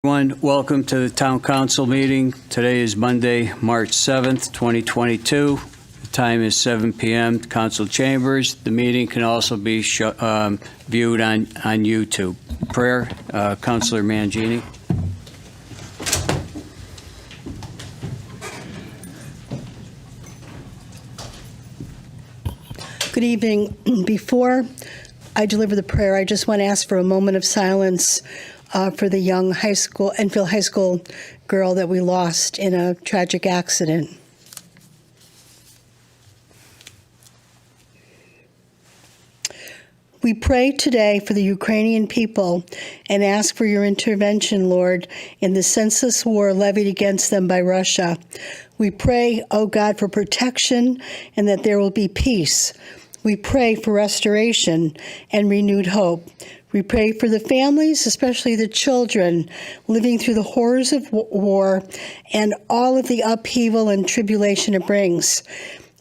Everyone, welcome to the Town Council meeting. Today is Monday, March 7th, 2022. The time is 7 p.m. Council chambers. The meeting can also be viewed on YouTube. Prayer, Councilor Mangini. Good evening. Before I deliver the prayer, I just want to ask for a moment of silence for the young Enfield High School girl that we lost in a tragic accident. We pray today for the Ukrainian people and ask for your intervention, Lord, in the senseless war levied against them by Russia. We pray, oh God, for protection and that there will be peace. We pray for restoration and renewed hope. We pray for the families, especially the children, living through the horrors of war and all of the upheaval and tribulation it brings.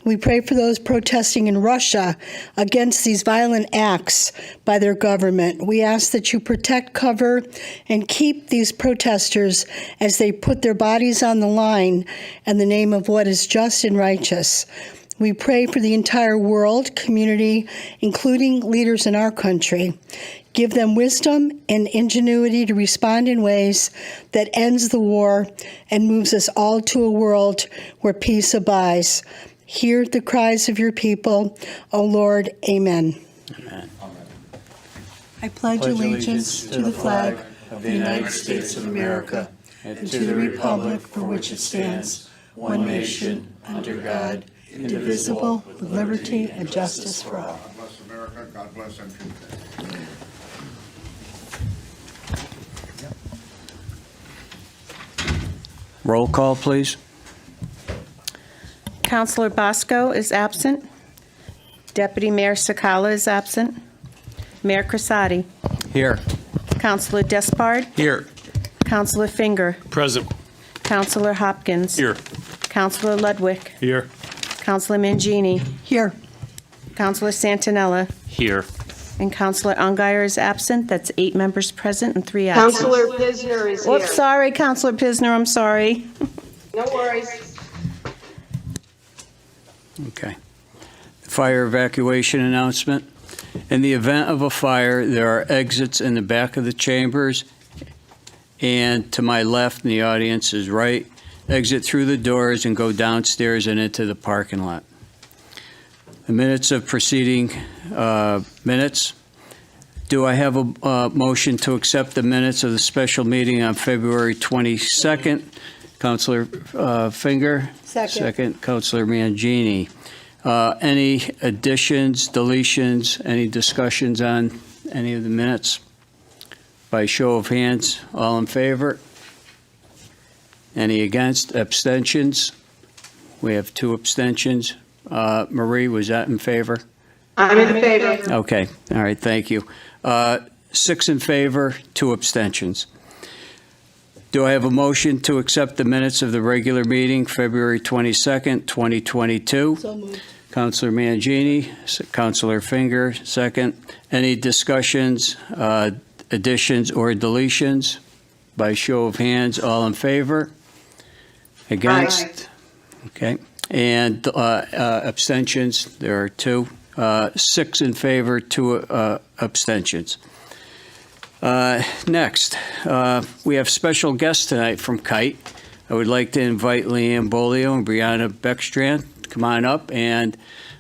We pray for those protesting in Russia against these violent acts by their government. We ask that you protect, cover, and keep these protesters as they put their bodies on the line in the name of what is just and righteous. We pray for the entire world community, including leaders in our country. Give them wisdom and ingenuity to respond in ways that ends the war and moves us all to a world where peace abides. Hear the cries of your people, O Lord. Amen. Amen. I pledge allegiance to the flag of the United States of America and to the republic for which it stands, one nation, under God, indivisible, with liberty and justice for all. God bless America. God bless Enfield. Roll call, please. Councilor Bosco is absent. Deputy Mayor Sakala is absent. Mayor Crisati. Here. Councilor Despard. Here. Councilor Finger. Present. Councilor Hopkins. Here. Councilor Ludwig. Here. Councilor Mangini. Here. Councilor Santinella. Here. And Councilor Ungary is absent. That's 8 members present and 3 absent. Councilor Pisner is here. Whoops, sorry, Councilor Pisner, I'm sorry. No worries. Okay. Fire evacuation announcement. In the event of a fire, there are exits in the back of the chambers, and to my left in the audience is right. Exit through the doors and go downstairs and into the parking lot. The minutes of preceding minutes. Do I have a motion to accept the minutes of the special meeting on February 22nd? Councilor Finger? Second, Councilor Mangini. Any additions, deletions, any discussions on any of the minutes? By show of hands, all in favor? Any against? Abstentions? We have 2 abstentions. Marie, was that in favor? I'm in favor. Okay, all right, thank you. 6 in favor, 2 abstentions. Do I have a motion to accept the minutes of the regular meeting, February 22nd, 2022? So moved. Councilor Mangini, Councilor Finger, second. Any discussions, additions, or deletions? By show of hands, all in favor? Against? Okay. And abstentions, there are 2. 6 in favor, 2 abstentions. Next, we have special guests tonight from Kite. I would like to invite Leanne Bolio and Brianna Beckstrand to come on up and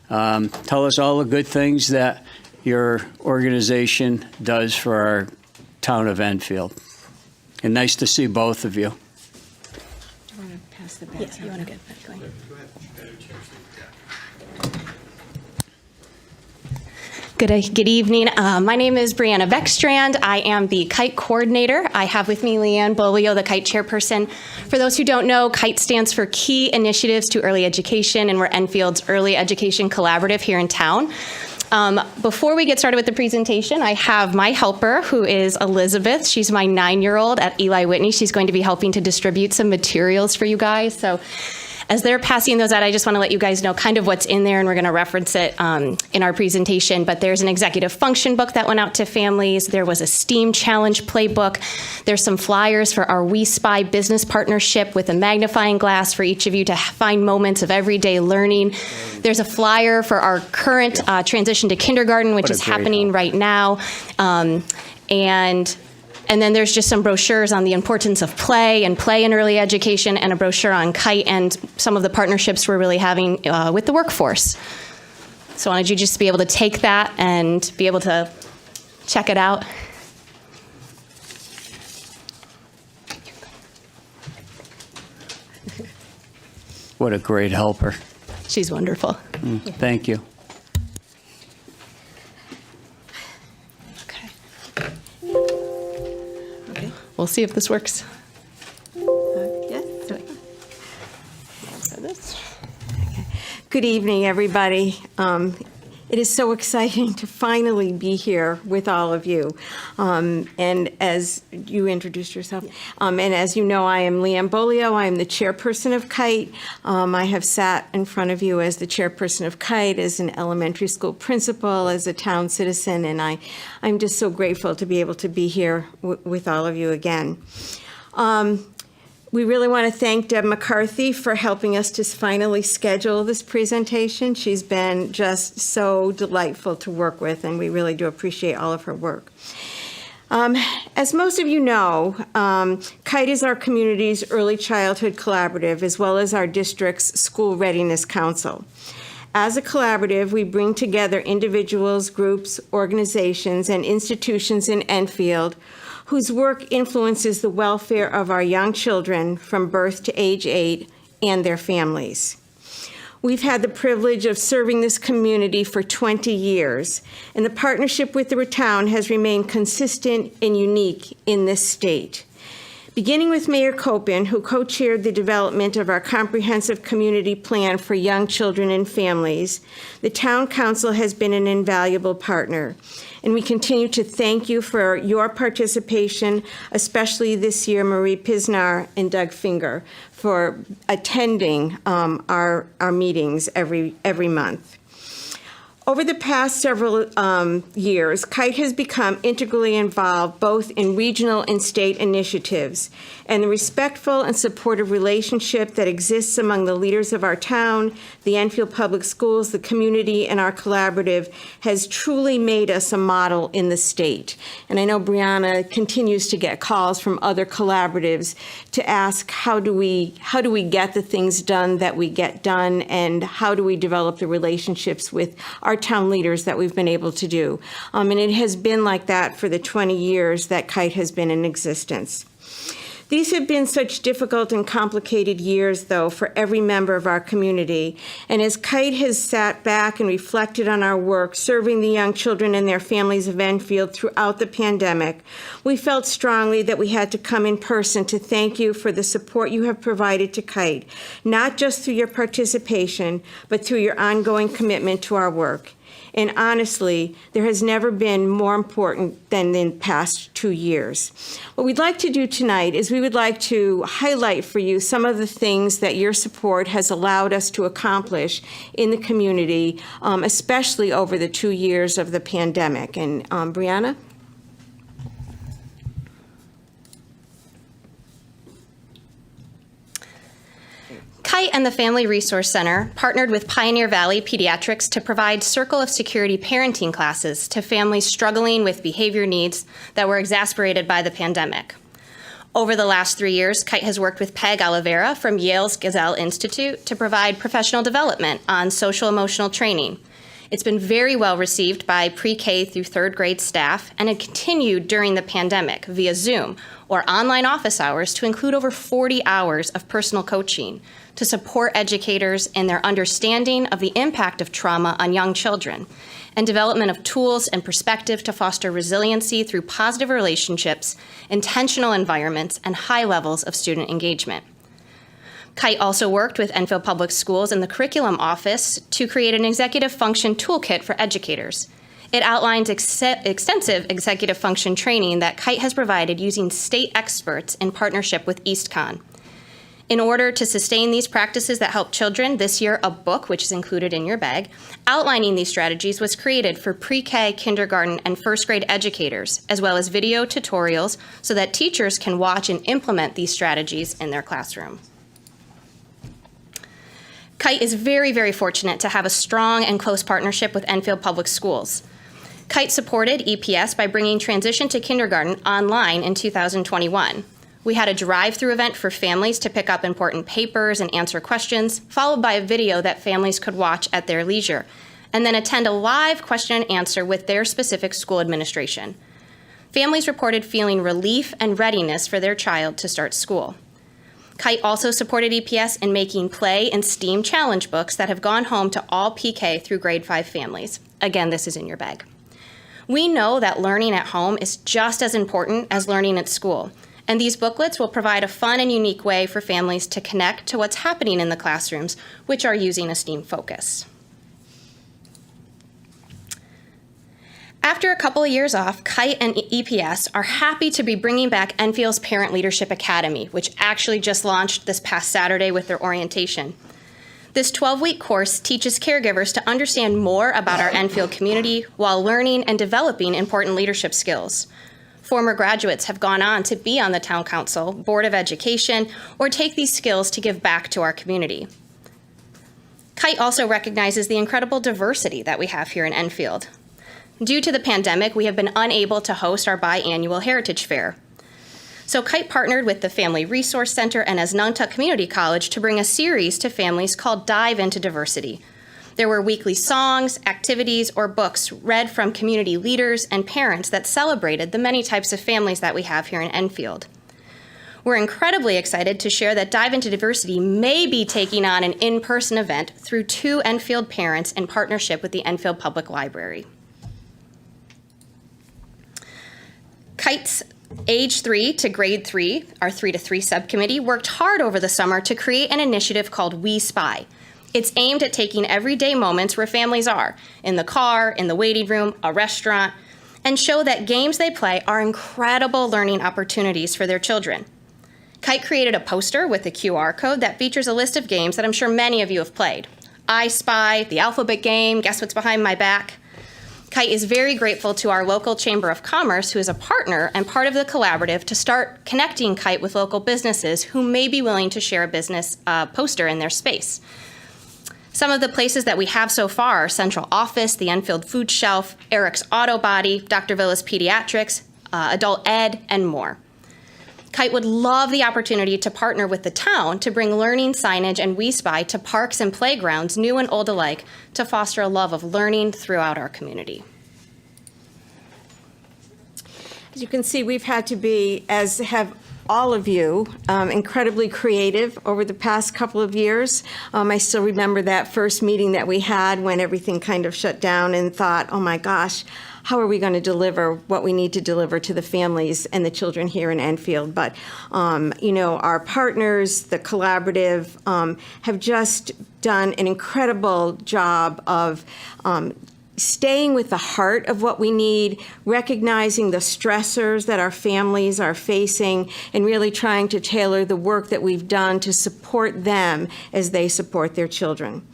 tell us all the good things that your organization does for our town of Enfield. And nice to see both of you. Do you want to pass the baton? Yes, you want to get that going. Good evening. My name is Brianna Beckstrand. I am the Kite coordinator. I have with me Leanne Bolio, the Kite chairperson. For those who don't know, Kite stands for Key Initiatives to Early Education, and we're Enfield's early education collaborative here in town. Before we get started with the presentation, I have my helper, who is Elizabeth. She's my 9-year-old at Eli Whitney. She's going to be helping to distribute some materials for you guys. So As they're passing those out, I just want to let you guys know kind of what's in there, and we're going to reference it in our presentation. But there's an executive function book that went out to families. There was a STEAM challenge playbook. There's some flyers for our We Spy business partnership with a magnifying glass for each of you to find moments of everyday learning. There's a flyer for our current transition to kindergarten, which What a is great happening help. right now. And then there's just some brochures on the importance of play in early education, and a brochure on Kite and some of the partnerships we're really having with the workforce. So I wanted you just to be able to take that and be able to check it out. What a great helper. She's wonderful. Thank you. Okay. We'll see if this works. Yes. For this. Okay. Good evening, everybody. It is so exciting to finally be here with all of you. And as you introduced yourself, and as you know, I am Leanne Bolio. I am the chairperson of Kite. I have sat in front of you as the chairperson of Kite, as an elementary school principal, as a town citizen, and I'm just so grateful to be able to be here with all of you again. We really want to thank Deb McCarthy for helping us to finally schedule this presentation. She's been just so delightful to work with, and we really do appreciate all of her work. As most of you know, Kite is our community's early childhood collaborative, as well as our district's school readiness council. As a collaborative, we bring together individuals, groups, organizations, and institutions in Enfield whose work influences the welfare of our young children from birth to age 8 and their families. We've had the privilege of serving this community for 20 years, and the partnership with the town has remained consistent and unique in this state. Beginning with Mayor Copin, who co-chaired the development of our comprehensive community plan for young children and families, the town council has been an invaluable partner. And we continue to thank you for your participation, especially this year, Marie Pisnar and Doug Finger, for attending our meetings every month. Over the past several years, Kite has become integrally involved both in regional and state initiatives, and the respectful and supportive relationship that exists among the leaders of our town, the Enfield Public Schools, the community, and our collaborative has truly made us a model in the state. And I know Brianna continues to get calls from other collaboratives to ask how do we get the things done that we get done, and how do we develop the relationships with our town leaders that we've been able to do. And it has been like that for the 20 years that Kite has been in existence. These have been such difficult and complicated years, though, for every member of our community. And as Kite has sat back and reflected on our work serving the young children and their families of Enfield throughout the pandemic, we felt strongly that we had to come in person to thank you for the support you have provided to Kite, not just through your participation, but through your ongoing commitment to our work. And honestly, there has never been more important than in the past 2 years. What we'd like to do tonight is we would like to highlight for you some of the things that your support has allowed us to accomplish in the community, especially over the 2 years of the pandemic. And Brianna? Kite and the Family Resource Center partnered with Pioneer Valley Pediatrics to provide Circle of Security parenting classes to families struggling with behavior needs that were exacerbated by the pandemic. Over the last 3 years, Kite has worked with Peg Oliveira from Yale's Gazelle Institute to provide professional development on social-emotional training. It's been very well received by pre-K through third grade staff, and it continued during the pandemic via Zoom or online office hours to include over 40 hours of personal coaching to support educators in their understanding of the impact of trauma on young children, and development of tools and perspective to foster resiliency through positive relationships, intentional environments, and high levels of student engagement. Kite also worked with Enfield Public Schools and the Curriculum Office to create an executive function toolkit for educators. It outlines extensive executive function training that Kite has provided using state experts in partnership with EastCon. In order to sustain these practices that help children, this year a book, which is included in your bag, outlining these strategies was created for pre-K, kindergarten, and first grade educators, as well as video tutorials so that teachers can watch and implement these strategies in their classroom. Kite is very, very fortunate to have a strong and close partnership with Enfield Public Schools. Kite supported EPS by bringing transition to kindergarten online in 2021. We had a drive-through event for families to pick up important papers and answer questions, followed by a video that families could watch at their leisure, and then attend a live question and answer with their specific school administration. Families reported feeling relief and readiness for their child to start school. Kite also supported EPS in making play and STEAM challenge books that have gone home to all PK through grade 5 families. Again, this is in your bag. We know that learning at home is just as important as learning at school, and these booklets will provide a fun and unique way for families to connect to what's happening in the classrooms, which are using a STEAM focus. After a couple of years off, Kite and EPS are happy to be bringing back Enfield's Parent Leadership Academy, which actually just launched this past Saturday with their orientation. This 12-week course teaches caregivers to understand more about our Enfield community while learning and developing important leadership skills. Former graduates have gone on to be on the Town Council, Board of Education, or take these skills to give back to our community. Kite also recognizes the incredible diversity that we have here in Enfield. Due to the pandemic, we have been unable to host our biannual Heritage Fair. So Kite partnered with the Family Resource Center and Asnuntuck Community College to bring a series to families called Dive into Diversity. There were weekly songs, activities, or books read from community leaders and parents that celebrated the many types of families that we have here in Enfield. We're incredibly excited to share that Dive into Diversity may be taking on an in-person event through 2 Enfield parents in partnership with the Enfield Public Library. Kite's Age 3 to Grade 3, our 3 to 3 subcommittee, worked hard over the summer to create an initiative called We Spy. It's aimed at taking everyday moments where families are, in the car, in the waiting room, a restaurant, and show that games they play are incredible learning opportunities for their children. Kite created a poster with a QR code that features a list of games that I'm sure many of you have played. I Spy, the alphabet game, Guess What's Behind My Back. Kite is very grateful to our local Chamber of Commerce, who is a partner and part of the collaborative, to start connecting Kite with local businesses who may be willing to share a business poster in their space. Some of the places that we have so far are Central Office, the Enfield Food Shelf, Eric's Auto Body, Dr. Villas Pediatrics, Adult Ed, and more. Kite would love the opportunity to partner with the town to bring learning signage and We Spy to parks and playgrounds, new and old alike, to foster a love of learning throughout our community. As you can see, we've had to be, as have all of you, incredibly creative over the past couple of years. I still remember that first meeting that we had when everything kind of shut down and thought, oh my gosh, how are we going to deliver what we need to deliver to the families and the children here in Enfield? But, our partners, the collaborative, have just done an incredible job of staying with the heart of what we need, recognizing the stressors that our families are facing, and really trying to tailor the work that we've done to support them as they support their children.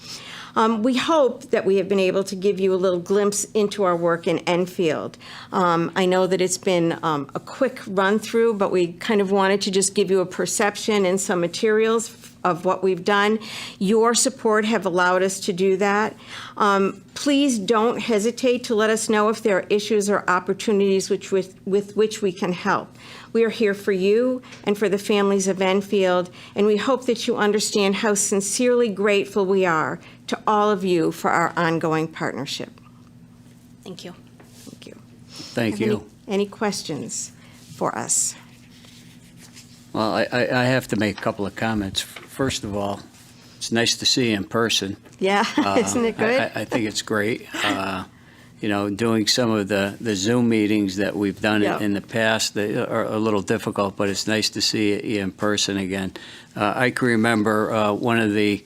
We hope that we have been able to give you a little glimpse into our work in Enfield. I know that it's been a quick run through, but we kind of wanted to just give you a perception and some materials of what we've done. Your support have allowed us to do that. Please don't hesitate to let us know if there are issues or opportunities with which we can help. We are here for you and for the families of Enfield, and we hope that you understand how sincerely grateful we are to all of you for our ongoing partnership. Thank you. Thank you. Thank you. Any questions for us? Well, I have to make a couple of comments. First of all, it's nice to see you in person. Yeah, isn't it good? I think it's great. Doing some of the Zoom meetings that we've done Yeah. in the past, they are a little difficult, but it's nice to see you in person again. I can remember one of the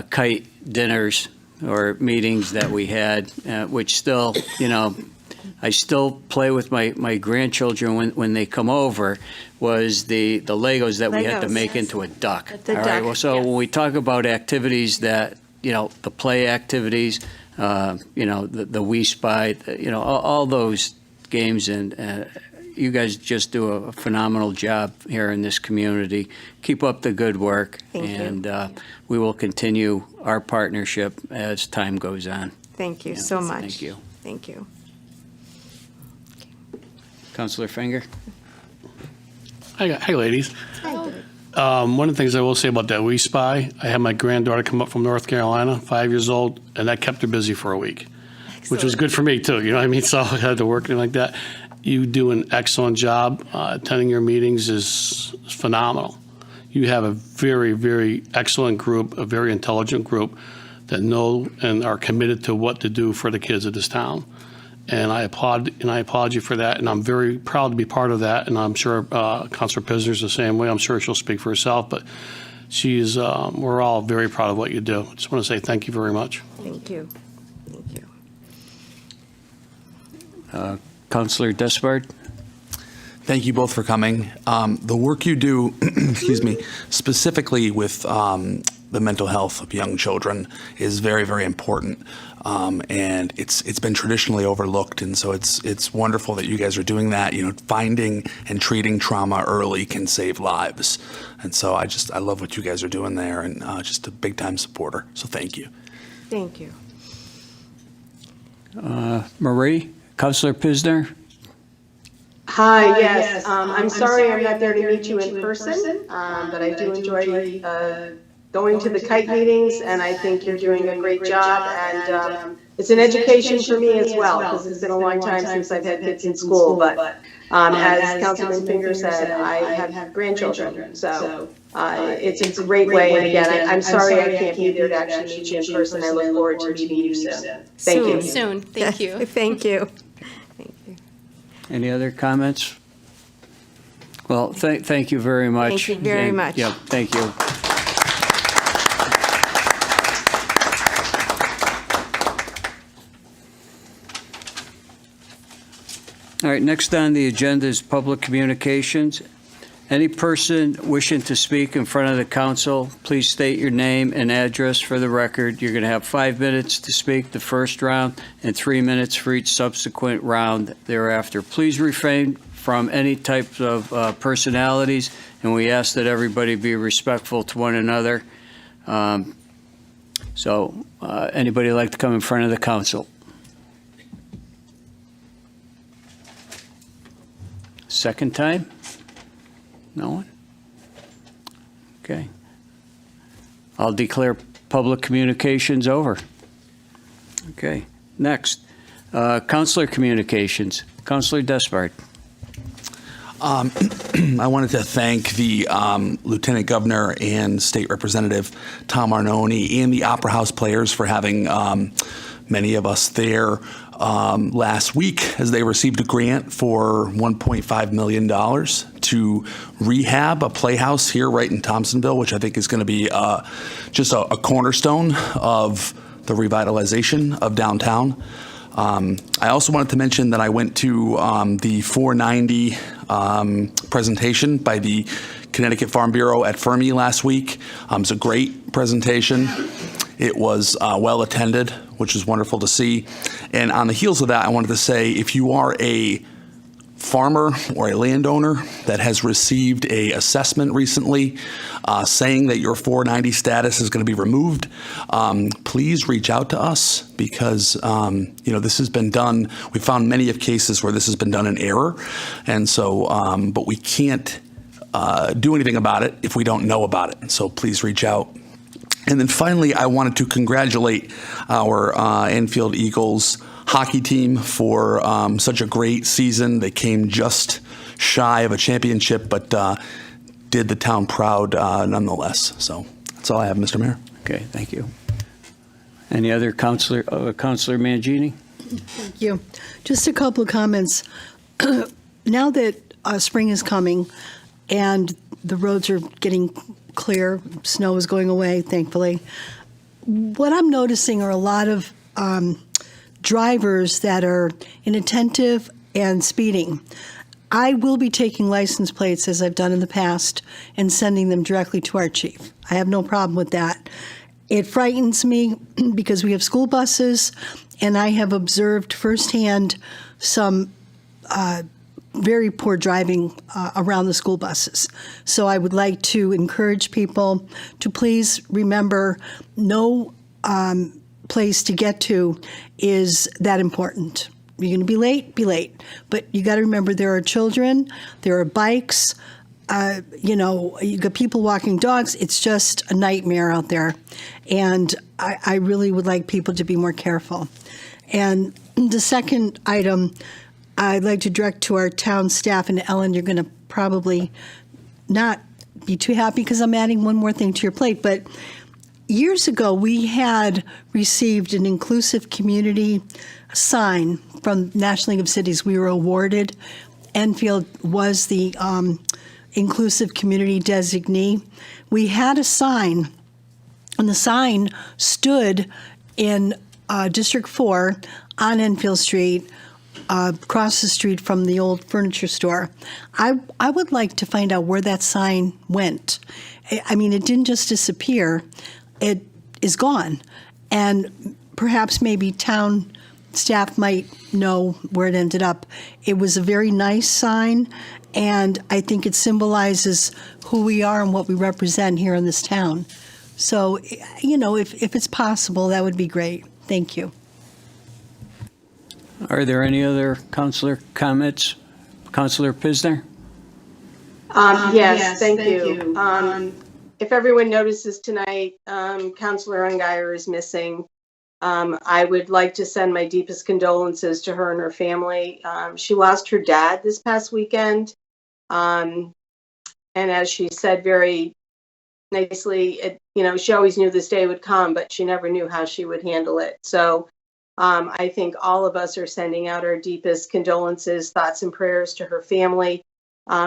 Kite dinners or meetings that we had, which still, I still play with my grandchildren when they come over, was the Legos that we had to Legos, make yes. into a duck. The All right, duck, well, so yes. when we talk about activities that, the play activities, the We Spy, all those games, and you guys just do a phenomenal job here in this community. Keep up the good work. Thank you. And we will continue our partnership as time goes on. Thank you Yeah, so much. thank you. Thank you. Councilor Finger? Hi, ladies. One of the things I will say about that We Spy, I had my granddaughter come up from North Carolina, 5 years old, and that kept her busy for a week, which was good for me too. You know what I mean? So I had to work and like that. You do an excellent job. Attending your meetings is phenomenal. You have a very, very excellent group, a very intelligent group that know and are committed to what to do for the kids of this town. And I applaud you for that, and I'm very proud to be part of that, and I'm sure Councilor Pisner's the same way. I'm sure she'll speak for herself, but we're all very proud of what you do. I just want to say thank you very much. Thank you. Thank you. Councilor Despard? Thank you both for coming. The work you do, excuse me, specifically with the mental health of young children is very, very important. And it's been traditionally overlooked, and so it's wonderful that you guys are doing that. Finding and treating trauma early can save lives, and so I love what you guys are doing there, and just a big time supporter. So thank you. Thank you. Marie? Councilor Pisner? Hi, yes. I'm sorry I'm not there to meet you in person, but I do enjoy going to the kite meetings, and I think you're doing a great job. And it's an education for me as well, because it's been a long time since I've had kids in school. But as Councilman Finger said, I have grandchildren, so it's a great way. And again, I'm sorry I can't be there to actually meet you in person. I look forward to meeting you soon. Thank you. Soon. Thank you. Thank you. Thank you. Any other comments? Well, thank you very much. Thank you very much. Yep, thank you. All right, next on the agenda is public communications. Any person wishing to speak in front of the council, please state your name and address for the record. You're going to have 5 minutes to speak the first round and 3 minutes for each subsequent round thereafter. Please refrain from any types of personalities, and we ask that everybody be respectful to one another. Anybody like to come in front of the council? Second time? No one? Okay. I'll declare public communications over. Okay. Next, Councilor Communications. Councilor Despard. I wanted to thank the Lieutenant Governor and State Representative Tom Arnone and the Opera House players for having many of us there last week as they received a grant for $1.5 million to rehab a playhouse here right in Thompsonville, which I think is going to be just a cornerstone of the revitalization of downtown. I also wanted to mention that I went to the 490 presentation by the Connecticut Farm Bureau at Fermi last week. It was a great presentation. It was well attended, which was wonderful to see. And on the heels of that, I wanted to say, if you are a farmer or a landowner that has received a assessment recently saying that your 490 status is going to be removed, please reach out to us, because this has been done. We found many of cases where this has been done in error, and so but we can't do anything about it if we don't know about it. So please reach out. And then finally, I wanted to congratulate our Enfield Eagles hockey team for such a great season. They came just shy of a championship, but did the town proud nonetheless. So that's all I have, Mr. Mayor. Okay, thank you. Any other Councilor Mangini? Thank you. Just a couple of comments. Now that spring is coming and the roads are getting clear, snow is going away, thankfully, what I'm noticing are a lot of drivers that are inattentive and speeding. I will be taking license plates, as I've done in the past, and sending them directly to our chief. I have no problem with that. It frightens me because we have school buses, and I have observed firsthand some very poor driving around the school buses. So I would like to encourage people to please remember no place to get to is that important. You're going to be late, be late. But you got to remember there are children, there are bikes, you got people walking dogs. It's just a nightmare out there. And I really would like people to be more careful. And the second item I'd like to direct to our town staff, and Ellen, you're going to probably not be too happy because I'm adding one more thing to your plate, but years ago we had received an inclusive community sign from National League of Cities. We were awarded. Enfield was the inclusive community designee. We had a sign, and the sign stood in District 4 on Enfield Street, across the street from the old furniture store. I would like to find out where that sign went. I mean, it didn't just disappear. It is gone. And perhaps maybe town staff might know where it ended up. It was a very nice sign, and I think it symbolizes who we are and what we represent here in this town. So, if it's possible, that would be great. Thank you. Are there any other councilor comments? Councilor Pisner? Yes, thank you. If everyone notices tonight, Councilor Ungary is missing. I would like to send my deepest condolences to her and her family. She lost her dad this past weekend. And as she said very nicely, she always knew this day would come, but she never knew how she would handle it. So I think all of us are sending out our deepest condolences, thoughts, and prayers to her family.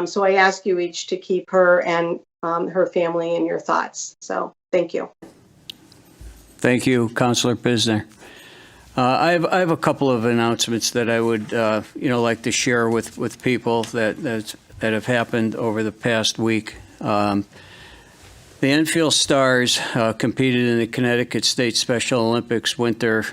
So I ask you each to keep her and her family in your thoughts. So thank you. Thank you, Councilor Pisner. I have a couple of announcements that I would like to share with people that have happened over the past week. The Enfield Stars competed in the Connecticut State Special Olympics Winter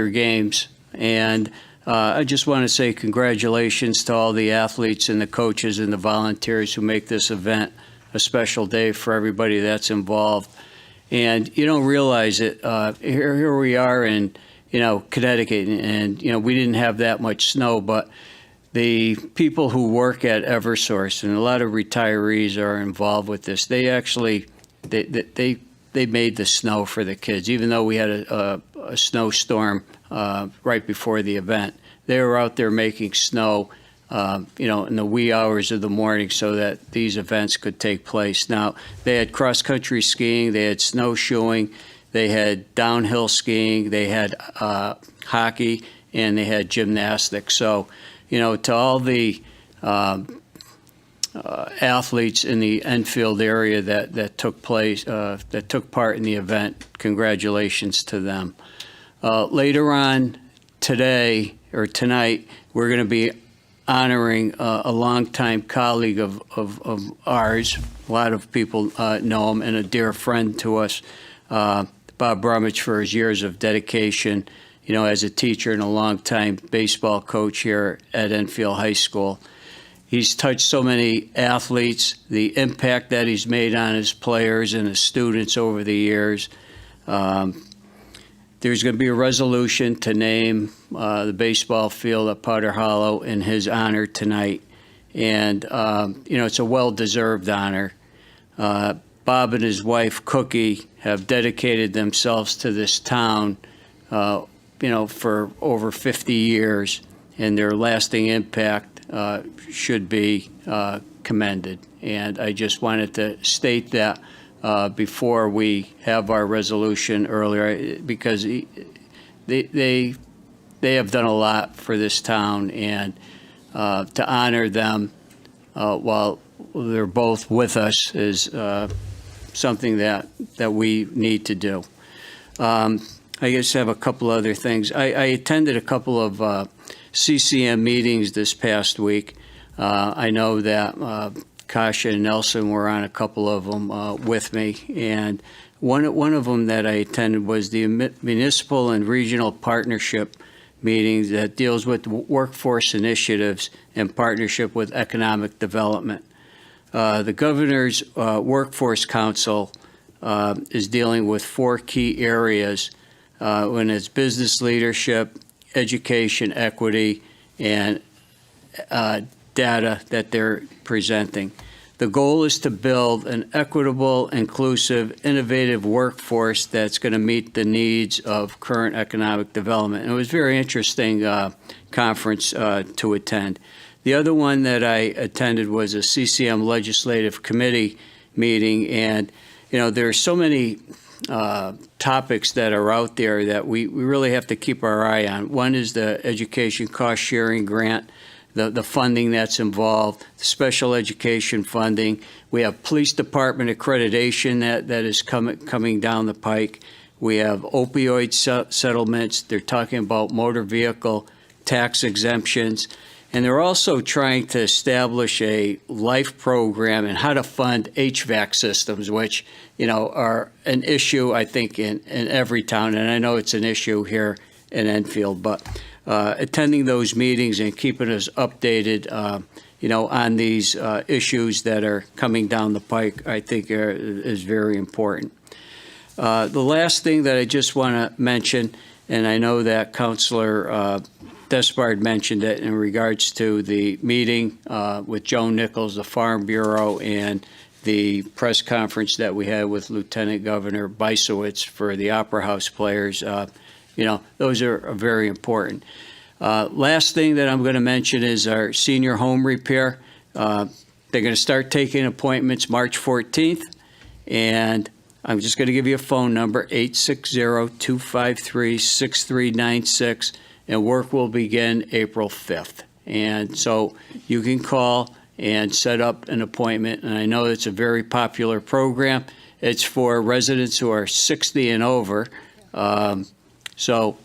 Games, and I just want to say congratulations to all the athletes and the coaches and the volunteers who make this event a special day for everybody that's involved. And you don't realize it. Here we are in Connecticut, and we didn't have that much snow, but the people who work at Eversource and a lot of retirees are involved with this. They actually they made the snow for the kids, even though we had a snowstorm right before the event. They were out there making snow, in the wee hours of the morning so that these events could take place. Now, they had cross-country skiing, they had snowshoeing, they had downhill skiing, they had hockey, and they had gymnastics. So, to all the athletes in the Enfield area that took part in the event, congratulations to them. Later on tonight, we're going to be honoring a longtime colleague of ours. A lot of people know him, and a dear friend to us, Bob Brumage, for his years of dedication, as a teacher and a longtime baseball coach here at Enfield High School. He's touched so many athletes, the impact that he's made on his players and his students over the years. There's going to be a resolution to name the baseball field at Powder Hollow in his honor tonight. And, it's a well-deserved honor. Bob and his wife, Cookie, have dedicated themselves to this town, for over 50 years, and their lasting impact should be commended. And I just wanted to state that before we have our resolution earlier, because they have done a lot for this town, and to honor them while they're both with us is something that we need to do. I guess I have a couple other things. I attended a couple of CCM meetings this past week. I know that Kasha and Nelson were on a couple of them with me, and one of them that I attended was the Municipal and Regional Partnership meeting that deals with workforce initiatives in partnership with economic development. The Governor's Workforce Council is dealing with 4 key areas when it's business leadership, education, equity, and data that they're presenting. The goal is to build an equitable, inclusive, innovative workforce that's going to meet the needs of current economic development. And it was a very interesting conference to attend. The other one that I attended was a CCM Legislative Committee meeting, and there are so many topics that are out there that we really have to keep our eye on. One is the education cost sharing grant, the funding that's involved, the special education funding. We have police department accreditation that is coming down the pike. We have opioid settlements. They're talking about motor vehicle tax exemptions. And they're also trying to establish a life program and how to fund HVAC systems, which, are an issue, I think, in every town. And I know it's an issue here in Enfield, but attending those meetings and keeping us updated, on these issues that are coming down the pike, I think is very important. The last thing that I just want to mention, and I know that Councilor Despard mentioned it in regards to the meeting with Joan Nichols, the Farm Bureau, and the press conference that we had with Lieutenant Governor Bysowitz for the Opera House players. Those are very important. Last thing that I'm going to mention is our senior home repair. They're going to start taking appointments March 14th, and I'm just going to give you a phone number, 860-253-6396, and work will begin April 5th. And so you can call and set up an appointment, and I know it's a very popular program. It's for residents who are 60 and over. So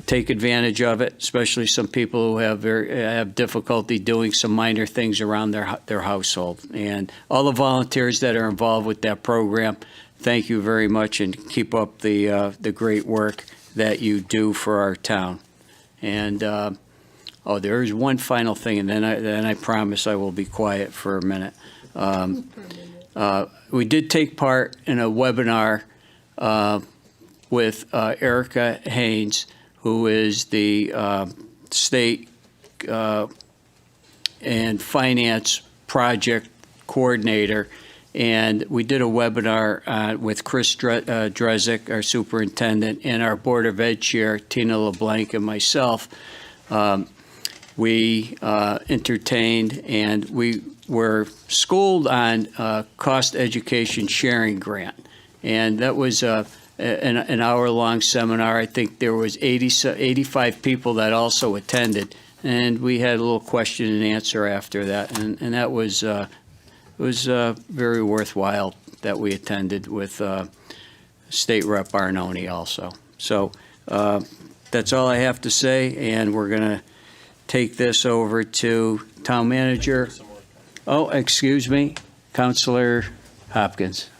take advantage of it, especially some people who have difficulty doing some minor things around their household. And all the volunteers that are involved with that program, thank you very much, and keep up the great work that you do for our town. And there is one final thing, and then I promise I will be quiet for a minute. We did take part in a webinar with Erica Haynes, who is the state and finance project coordinator. And we did a webinar with Chris Drezik, our superintendent, and our Board of Ed chair, Tina LeBlanc, and myself. We entertained, and we were schooled on cost education sharing grant. And that was an hour-long seminar. I think there was 85 people that also attended, and we had a little question and answer after that, and that was very worthwhile that we attended with State Rep Arnone also. So that's all I have to say, and we're going to take this over to Town Manager. Oh, excuse me, Councilor Hopkins.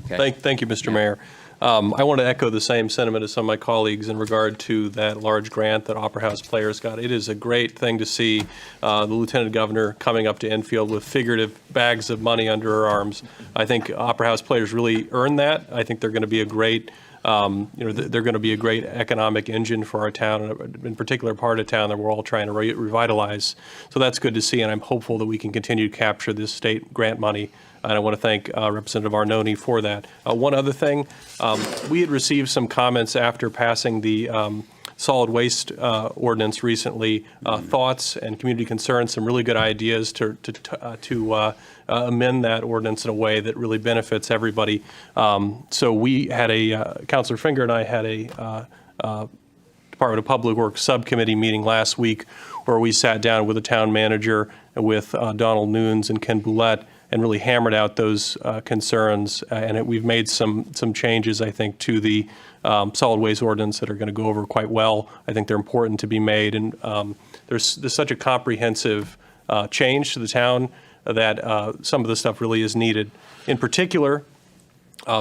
Okay. Thank you, Mr. Mayor. I want to echo the same sentiment as some of my colleagues in regard to that large grant that Opera House players got. It is a great thing to see the Lieutenant Governor coming up to Enfield with figurative bags of money under her arms. I think Opera House players really earned that. I think they're going to be a great they're going to be a great economic engine for our town, in particular part of town that we're all trying to revitalize. So that's good to see, and I'm hopeful that we can continue to capture this state grant money. And I want to thank Representative Arnone for that. One other thing, we had received some comments after passing the solid waste ordinance recently, thoughts and community concerns, some really good ideas to amend that ordinance in a way that really benefits everybody. So we had Councilor Finger and I had a Department of Public Works subcommittee meeting last week where we sat down with the town manager, with Donald Nunes and Ken Boulette, and really hammered out those concerns. And we've made some changes, I think, to the solid waste ordinance that are going to go over quite well. I think they're important to be made. And there's such a comprehensive change to the town that some of the stuff really is needed. In particular,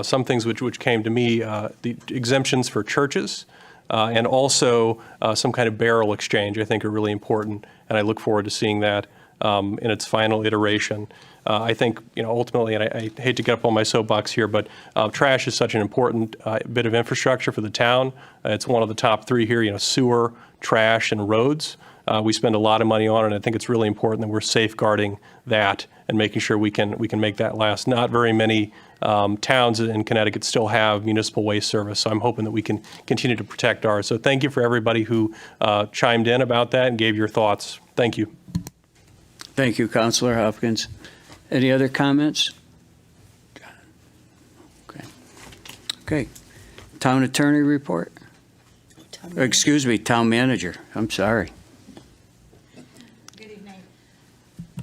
some things which came to me, the exemptions for churches, and also some kind of barrel exchange, I think are really important, and I look forward to seeing that in its final iteration. I think, ultimately, and I hate to get up on my soapbox here, but trash is such an important bit of infrastructure for the town. It's one of the top three here, sewer, trash, and roads. We spend a lot of money on it, and I think it's really important that we're safeguarding that and making sure we can make that last. Not very many towns in Connecticut still have municipal waste service, so I'm hoping that we can continue to protect ours. So thank you for everybody who chimed in about that and gave your thoughts. Thank you. Thank you, Councilor Hopkins. Any other comments? Okay. Town attorney report? Excuse me, town manager. I'm sorry.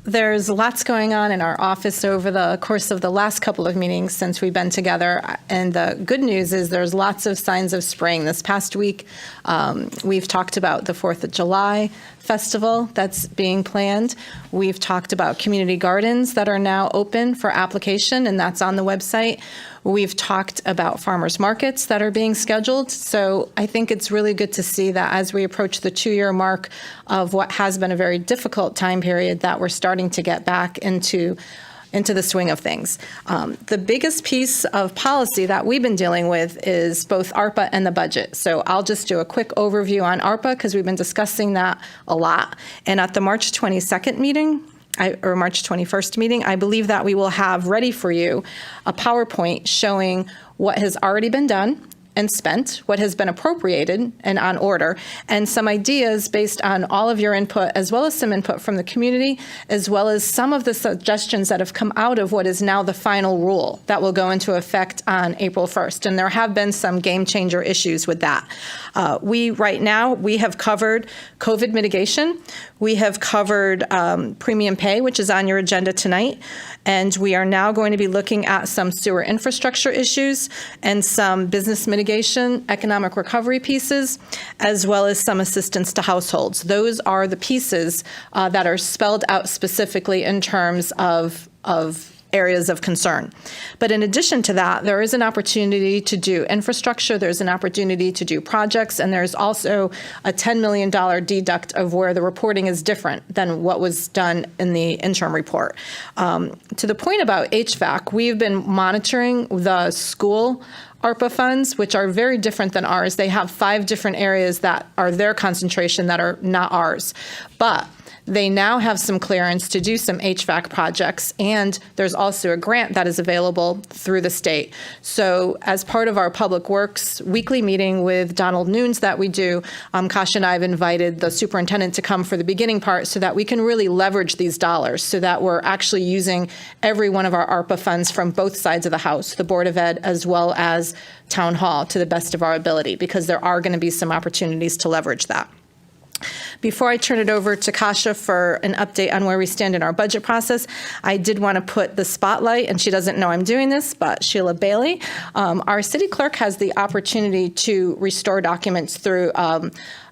There's lots going on in our office over the course of the last couple of meetings since we've been together. And the good news is there's lots of signs of spring. This past week, we've talked about the 4th of July festival that's being planned. We've talked about community gardens that are now open for application, and that's on the website. We've talked about farmers markets that are being scheduled. So I think it's really good to see that as we approach the 2-year mark of what has been a very difficult time period, that we're starting to get back into the swing of things. The biggest piece of policy that we've been dealing with is both ARPA and the budget. So I'll just do a quick overview on ARPA because we've been discussing that a lot. And at the March 22nd meeting, or March 21st meeting, I believe that we will have ready for you a PowerPoint showing what has already been done and spent, what has been appropriated and on order, and some ideas based on all of your input, as well as some input from the community, as well as some of the suggestions that have come out of what is now the final rule that will go into effect on April 1st. And there have been some game changer issues with that. Right now, we have covered COVID mitigation. We have covered premium pay, which is on your agenda tonight. And we are now going to be looking at some sewer infrastructure issues and some business mitigation, economic recovery pieces, as well as some assistance to households. Those are the pieces that are spelled out specifically in terms of areas of concern. But in addition to that, there is an opportunity to do infrastructure, there's an opportunity to do projects, and there's also a $10 million deduct of where the reporting is different than what was done in the interim report. To the point about HVAC, we've been monitoring the school ARPA funds, which are very different than ours. They have 5 different areas that are their concentration that are not ours. But they now have some clearance to do some HVAC projects, and there's also a grant that is available through the state. So as part of our Public Works weekly meeting with Donald Nunes that we do, Kasia and I have invited the superintendent to come for the beginning part so that we can really leverage these dollars, so that we're actually using every one of our ARPA funds from both sides of the house, the Board of Ed as well as Town Hall, to the best of our ability, because there are going to be some opportunities to leverage that. Before I turn it over to Kasia for an update on where we stand in our budget process, I did want to put the spotlight, and she doesn't know I'm doing this, but Sheila Bailey. Our city clerk has the opportunity to restore documents through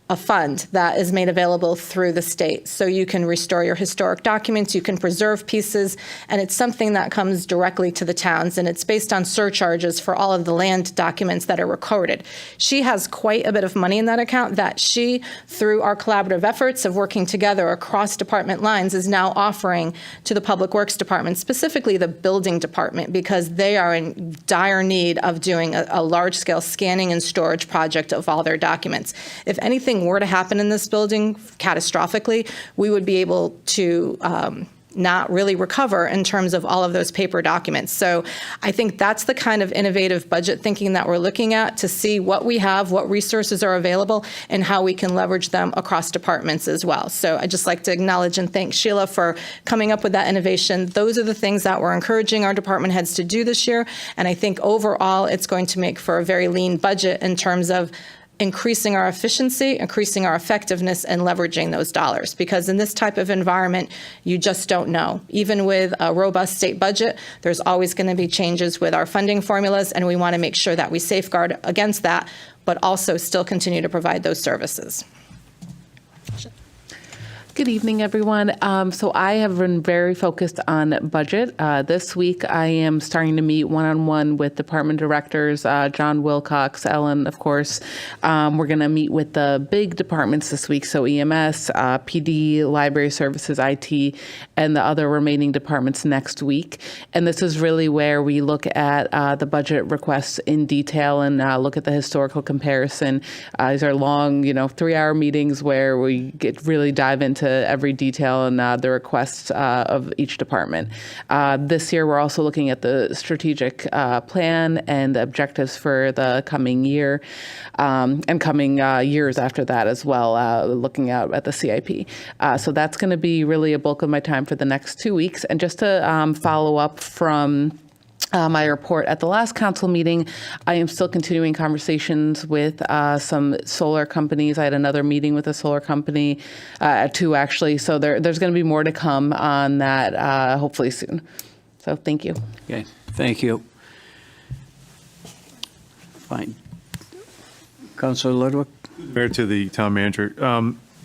a fund that is made available through the state. So you can restore your historic documents, you can preserve pieces, and it's something that comes directly to the towns, and it's based on surcharges for all of the land documents that are recorded. She has quite a bit of money in that account that she, through our collaborative efforts of working together across department lines, is now offering to the Public Works Department, specifically the building department, because they are in dire need of doing a large-scale scanning and storage project of all their documents. If anything were to happen in this building catastrophically, we would be able to not really recover in terms of all of those paper documents. So I think that's the kind of innovative budget thinking that we're looking at, to see what we have, what resources are available, and how we can leverage them across departments as well. So I'd just like to acknowledge and thank Sheila for coming up with that innovation. Those are the things that we're encouraging our department heads to do this year. And I think overall, it's going to make for a very lean budget in terms of increasing our efficiency, increasing our effectiveness, and leveraging those dollars. Because in this type of environment, you just don't know. Even with a robust state budget, there's always going to be changes with our funding formulas, and we want to make sure that we safeguard against that, but also still continue to provide those services. Good evening, everyone. So I have been very focused on budget. This week, I am starting to meet one-on-one with department directors, John Wilcox, Ellen, of course. We're going to meet with the big departments this week, so EMS, PD, Library Services, IT, and the other remaining departments next week. And this is really where we look at the budget requests in detail and look at the historical comparison. These are long, 3-hour meetings where we really dive into every detail and the requests of each department. This year, we're also looking at the strategic plan and the objectives for the coming year and coming years after that as well, looking out at the CIP. So that's going to be really a bulk of my time for the next 2 weeks. And just to follow up from my report at the last council meeting, I am still continuing conversations with some solar companies. I had another meeting with a solar company, 2 actually. So there's going to be more to come on that hopefully soon. So thank you. Okay, thank you. Fine. Councilor Ludwig? Mayor to the town manager.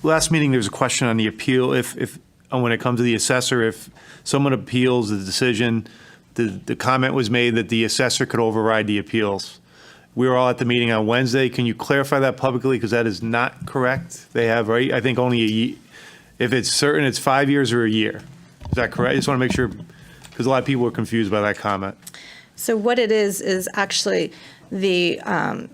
Last meeting, there was a question on the appeal. If when it comes to the assessor, if someone appeals the decision, the comment was made that the assessor could override the appeals. We were all at the meeting on Wednesday. Can you clarify that publicly? Because that is not correct. They have, right, I think only a year. If it's certain, it's 5 years or a year. Is that correct? I just want to make sure, because a lot of people were confused by that comment. So what it is actually the,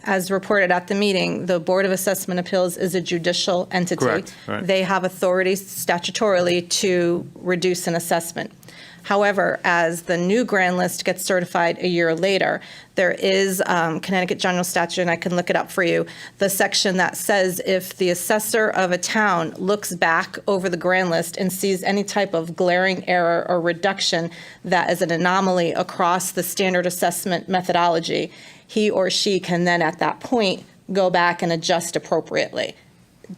as reported at the meeting, the Board of Assessment Appeals is a judicial entity. Correct, right. They have authority statutorily to reduce an assessment. However, as the new grand list gets certified a year later, there is Connecticut General Statute, and I can look it up for you, the section that says if the assessor of a town looks back over the grand list and sees any type of glaring error or reduction that is an anomaly across the standard assessment methodology, he or she can then at that point go back and adjust appropriately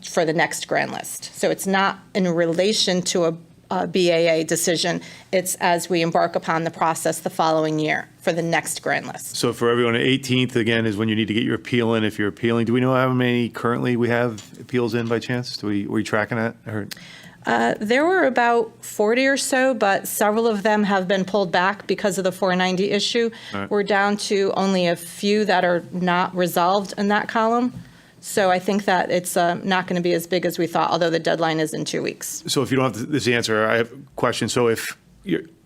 for the next grand list. So it's not in relation to a BAA decision. It's as we embark upon the process the following year for the next grand list. So for everyone, the 18th, again, is when you need to get your appeal in if you're appealing. Do we know how many currently we have appeals in by chance? Were you tracking that? There were about 40 or so, but several of them have been pulled back because of the 490 issue. Right. We're down to only a few that are not resolved in that column. So I think that it's not going to be as big as we thought, although the deadline is in 2 weeks. So if you don't have this answer, I have a question. So if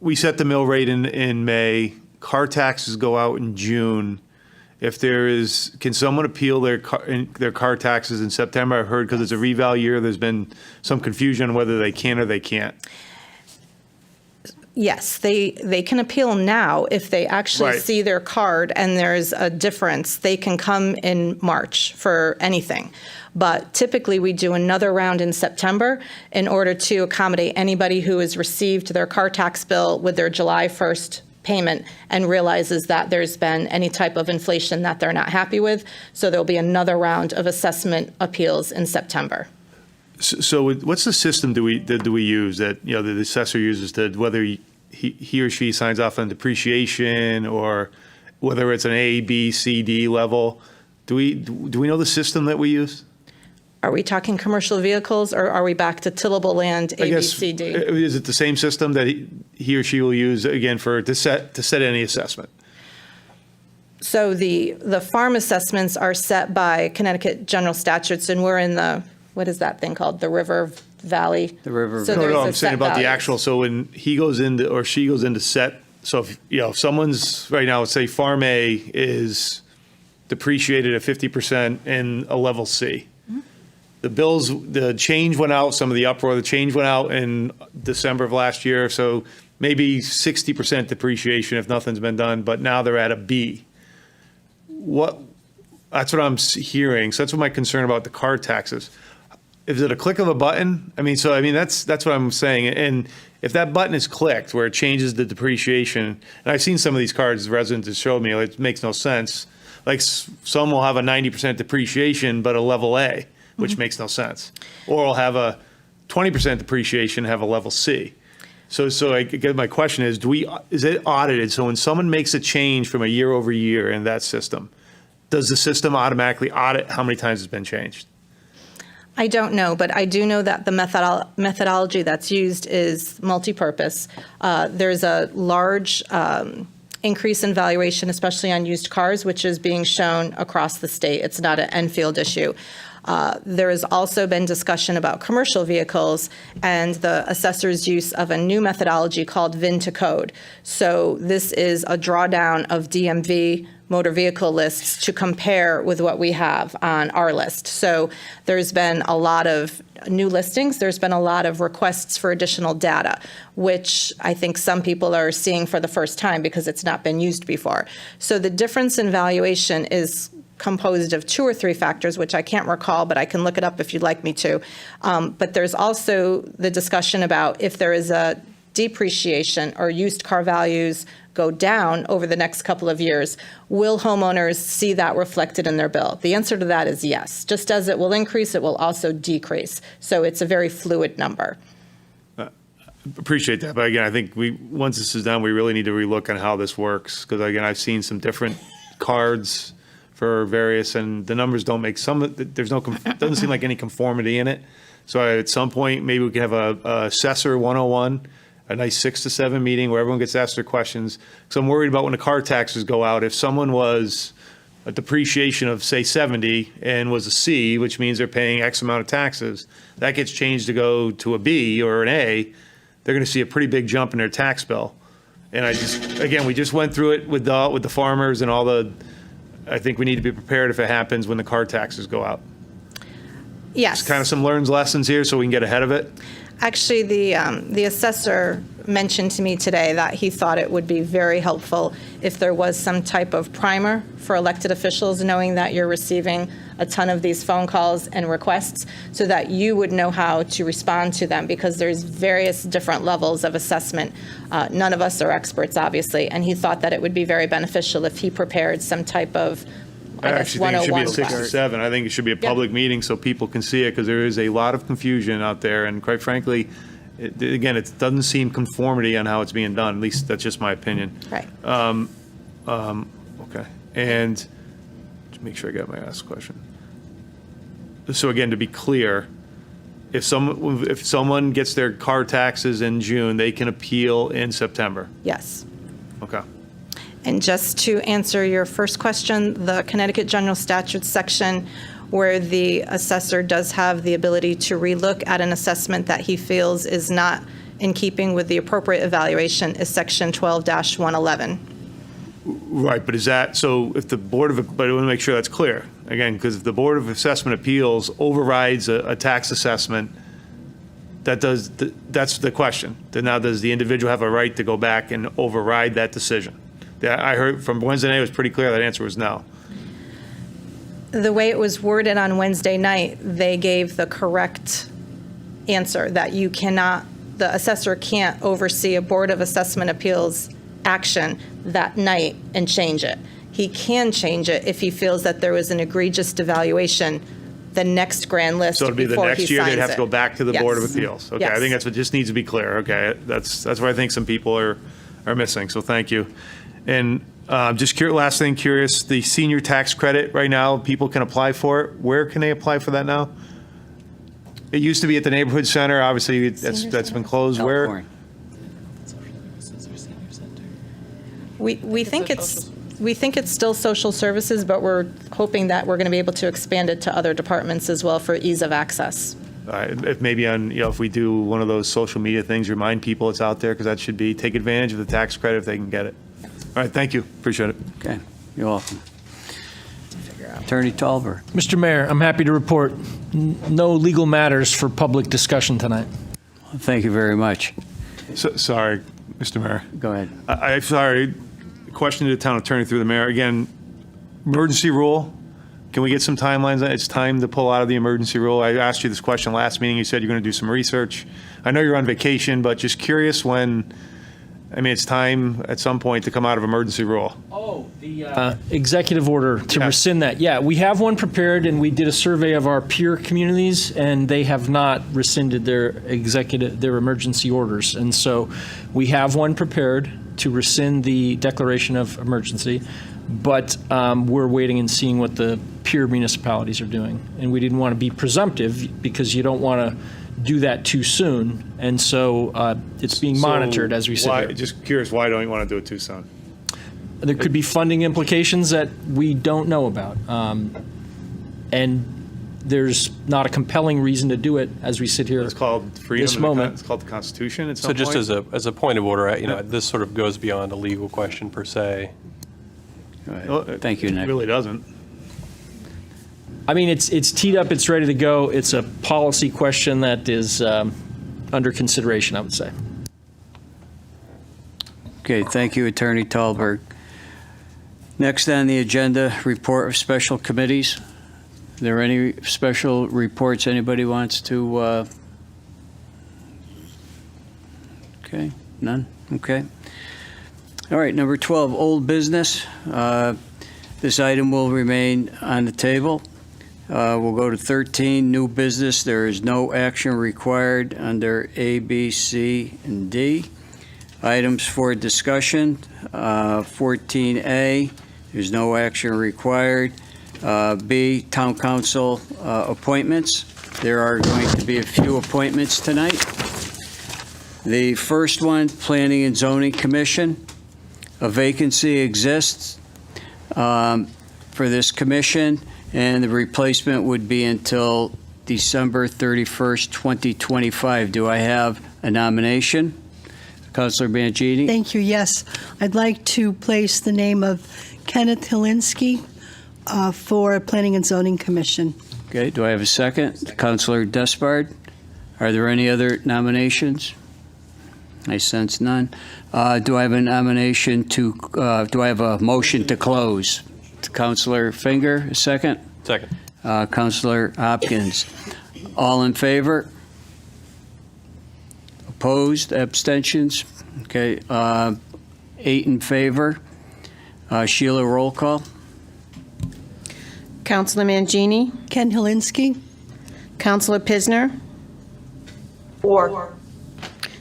we set the mill rate in May, car taxes go out in June. If there is, can someone appeal their car taxes in September? I've heard because it's a reval year, there's been some confusion on whether they can or they can't. Yes, they can appeal now if they actually Right. see their card and there's a difference. They can come in March for anything. But typically, we do another round in September in order to accommodate anybody who has received their car tax bill with their July 1st payment and realizes that there's been any type of inflation that they're not happy with. So there'll be another round of assessment appeals in September. So what's the system do we use that the assessor uses to whether he or she signs off on depreciation or whether it's an A, B, C, D level? Do we know the system that we use? Are we talking commercial vehicles or are we back to tillable land, A, B, C, D? Is it the same system that he or she will use again to set any assessment? So the farm assessments are set by Connecticut general statutes, and we're in the, what is that thing called? The River Valley? The River So Valley. there's No, a I'm saying set about the values. actual, so when he goes into, or she goes into set, so if someone's, right now, let's say Farm A is depreciated at 50% in a level C. The change went out, some of the uproar, the change went out in December of last year, so maybe 60% depreciation if nothing's been done, but now they're at a B. That's what I'm hearing, so that's what my concern about the car taxes. Is it a click of a button? That's what I'm saying. And if that button is clicked where it changes the depreciation, and I've seen some of these cards residents have showed me, it makes no sense. like some will have a 90% depreciation, but a level A, which makes no sense. Or will have a 20% depreciation, have a level C. So I guess my question is, is it audited? So when someone makes a change from a year over year in that system, does the system automatically audit how many times it's been changed? I don't know, but I do know that the methodology that's used is multi-purpose. There's a large increase in valuation, especially on used cars, which is being shown across the state. It's not an Enfield issue. There has also been discussion about commercial vehicles and the assessor's use of a new methodology called VIN to code. So this is a drawdown of DMV motor vehicle lists to compare with what we have on our list. So there's been a lot of new listings. There's been a lot of requests for additional data, which I think some people are seeing for the first time because it's not been used before. So the difference in valuation is composed of 2 or 3 factors, which I can't recall, but I can look it up if you'd like me to. But there's also the discussion about if there is a depreciation or used car values go down over the next couple of years, will homeowners see that reflected in their bill? The answer to that is yes. Just as it will increase, it will also decrease. So it's a very fluid number. Appreciate that. But again, I think once this is done, we really need to relook on how this works. Because again, I've seen some different cards for various, and the numbers don't make doesn't seem like any conformity in it. So at some point, maybe we can have a assessor 101, a nice 6 to 7 meeting where everyone gets asked their questions. So I'm worried about when the car taxes go out, if someone was a depreciation of say 70 and was a C, which means they're paying X amount of taxes, that gets changed to go to a B or an A, they're going to see a pretty big jump in their tax bill. And we just went through it with the farmers and I think we need to be prepared if it happens when the car taxes go out. Yes. It's kind of some learned lessons here so we can get ahead of it. Actually, the assessor mentioned to me today that he thought it would be very helpful if there was some type of primer for elected officials, knowing that you're receiving a ton of these phone calls and requests, so that you would know how to respond to them, because there's various different levels of assessment. None of us are experts, obviously, and he thought that it would be very beneficial if he prepared some type of, I actually think it should be a 6 to class. 7. I think it should be a public meeting so people can see it, because there is a lot of confusion out there. And quite frankly, it doesn't seem conformity on how it's being done. At least that's just my opinion. Right. Okay. And to make sure I got my last question. So again, to be clear, if someone gets their car taxes in June, they can appeal in September. Yes. Okay. And just to answer your first question, the Connecticut General Statutes section, where the assessor does have the ability to relook at an assessment that he feels is not in keeping with the appropriate evaluation, is section 12-111. Right, but is that, so if the but I want to make sure that's clear. Again, because if the Board of Assessment Appeals overrides a tax assessment, that's the question. Then now does the individual have a right to go back and override that decision? I heard from Wednesday night, it was pretty clear that answer was no. The way it was worded on Wednesday night, they gave the correct answer, that the assessor can't oversee a Board of Assessment Appeals action that night and change it. He can change it if he feels that there was an egregious devaluation the next grand list So it'd be the before he next year, signs they'd have to go it. back to the Yes. Board of Appeals. Okay, I Yes. think that's what just needs to be clear. Okay, that's what I think some people are missing, so thank you. And just last thing, curious, the senior tax credit right now, people can apply for it. Where can they apply for that now? It used to be at the neighborhood center, obviously that's been closed. Where? Elkhorn. We think it's still social services, but we're hoping that we're going to be able to expand it to other departments as well for ease of access. If maybe if we do one of those social media things, remind people it's out there, because that should be, take advantage of the tax credit if they can get it. All right, thank you, appreciate it. Okay, you're welcome. Attorney Tolver. Mr. Mayor, I'm happy to report no legal matters for public discussion tonight. Thank you very much. Sorry, Mr. Mayor. Go ahead. I'm sorry, question to the town attorney through the mayor. Again, emergency rule, can we get some timelines? It's time to pull out of the emergency rule. I asked you this question last meeting. You said you're going to do some research. I know you're on vacation, but just curious when I mean, it's time at some point to come out of emergency rule. Oh, the executive order to rescind that. Yeah, we have one prepared, and we did a survey of our peer communities, and they have not rescinded their emergency orders. And so we have one prepared to rescind the declaration of emergency, but we're waiting and seeing what the peer municipalities are doing. And we didn't want to be presumptive because you don't want to do that too soon. And so it's being monitored as we sit here. Just curious, why don't you want to do it too soon? There could be funding implications that we don't know about. And there's not a compelling reason to do it as we sit here. It's called freedom. This moment. It's called the Constitution at some So just point? as a point of order, this sort of goes beyond a legal question per se. Well, Thank you, It Nick. really doesn't. I mean, it's teed up, it's ready to go. It's a policy question that is under consideration, I would say. Okay, thank you, Attorney Talberg. Next on the agenda, report of special committees. Are there any special reports anybody wants to? Okay, none? Okay. All right, number 12, old business. This item will remain on the table. We'll go to 13, new business. There is no action required under A, B, C, and D. Items for discussion, 14A, there's no action required. B, town council appointments. There are going to be a few appointments tonight. The first one, Planning and Zoning Commission. A vacancy exists for this commission, and the replacement would be until December 31st, 2025. Do I have a nomination? Councilor Mangini? Thank you. Yes, I'd like to place the name of Kenneth Helinski for Planning and Zoning Commission. Okay, do I have a second? Councilor Despard? Are there any other nominations? I sense none. Do I have a nomination to, do I have a motion to close? Councilor Finger, a second? Second. Councilor Hopkins. All in favor? Opposed? Abstentions? Okay, 8 in favor. Sheila, roll call. Councilor Mangini, Ken Helinski? Councilor Pisner, 4.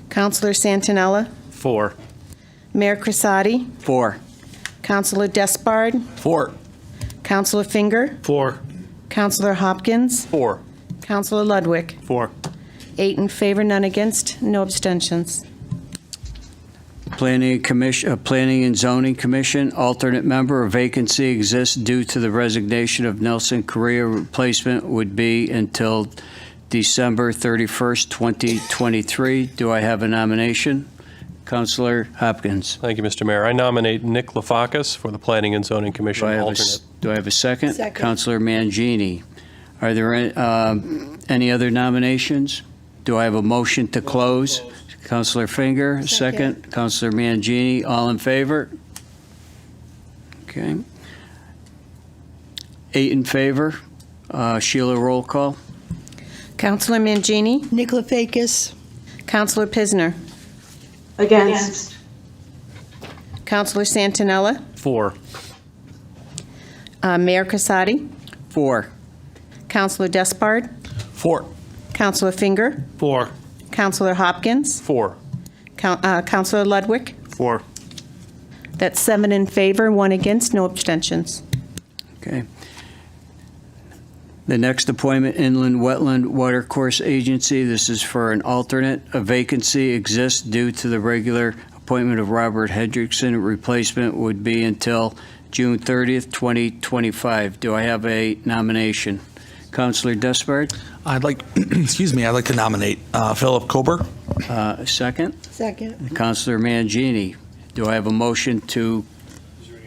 Councilor Santinella, 4. Mayor Crisati, 4. Councilor Despard, 4. Councilor Finger, 4. Councilor Hopkins, 4. Councilor Ludwig. 4. 8 in favor, none against, no abstentions. Planning and Zoning Commission, alternate member, a vacancy exists due to the resignation of Nelson Correa. Replacement would be until December 31st, 2023. Do I have a nomination? Councilor Hopkins. Thank you, Mr. Mayor. I nominate Nick Lafakis for the Planning and Zoning Commission alternate. Do I have a second? Second. Councilor Mangini. Are there any other nominations? Do I have a motion to close? Councilor Finger, second. Councilor Mangini, all in favor? Okay. 8 in favor. Sheila, roll call. Councilor Mangini, Nicola Fakis? Councilor Pisner, Against. Councilor Santinella, 4. Mayor Crisati, 4. Councilor Despard, 4. Councilor Finger, 4. Councilor Hopkins, 4. Councilor Ludwig. 4. That's 7 in favor, 1 against, no abstentions. Okay. The next appointment, Inland Wetland Watercourse Agency. This is for an alternate. A vacancy exists due to the regular appointment of Robert Hendrickson. Replacement would be until June 30th, 2025. Do I have a nomination? Councilor Despard, I'd like, excuse me, I'd like to nominate Philip Kober. second. Second. Councilor Mangini. Do I have a motion to,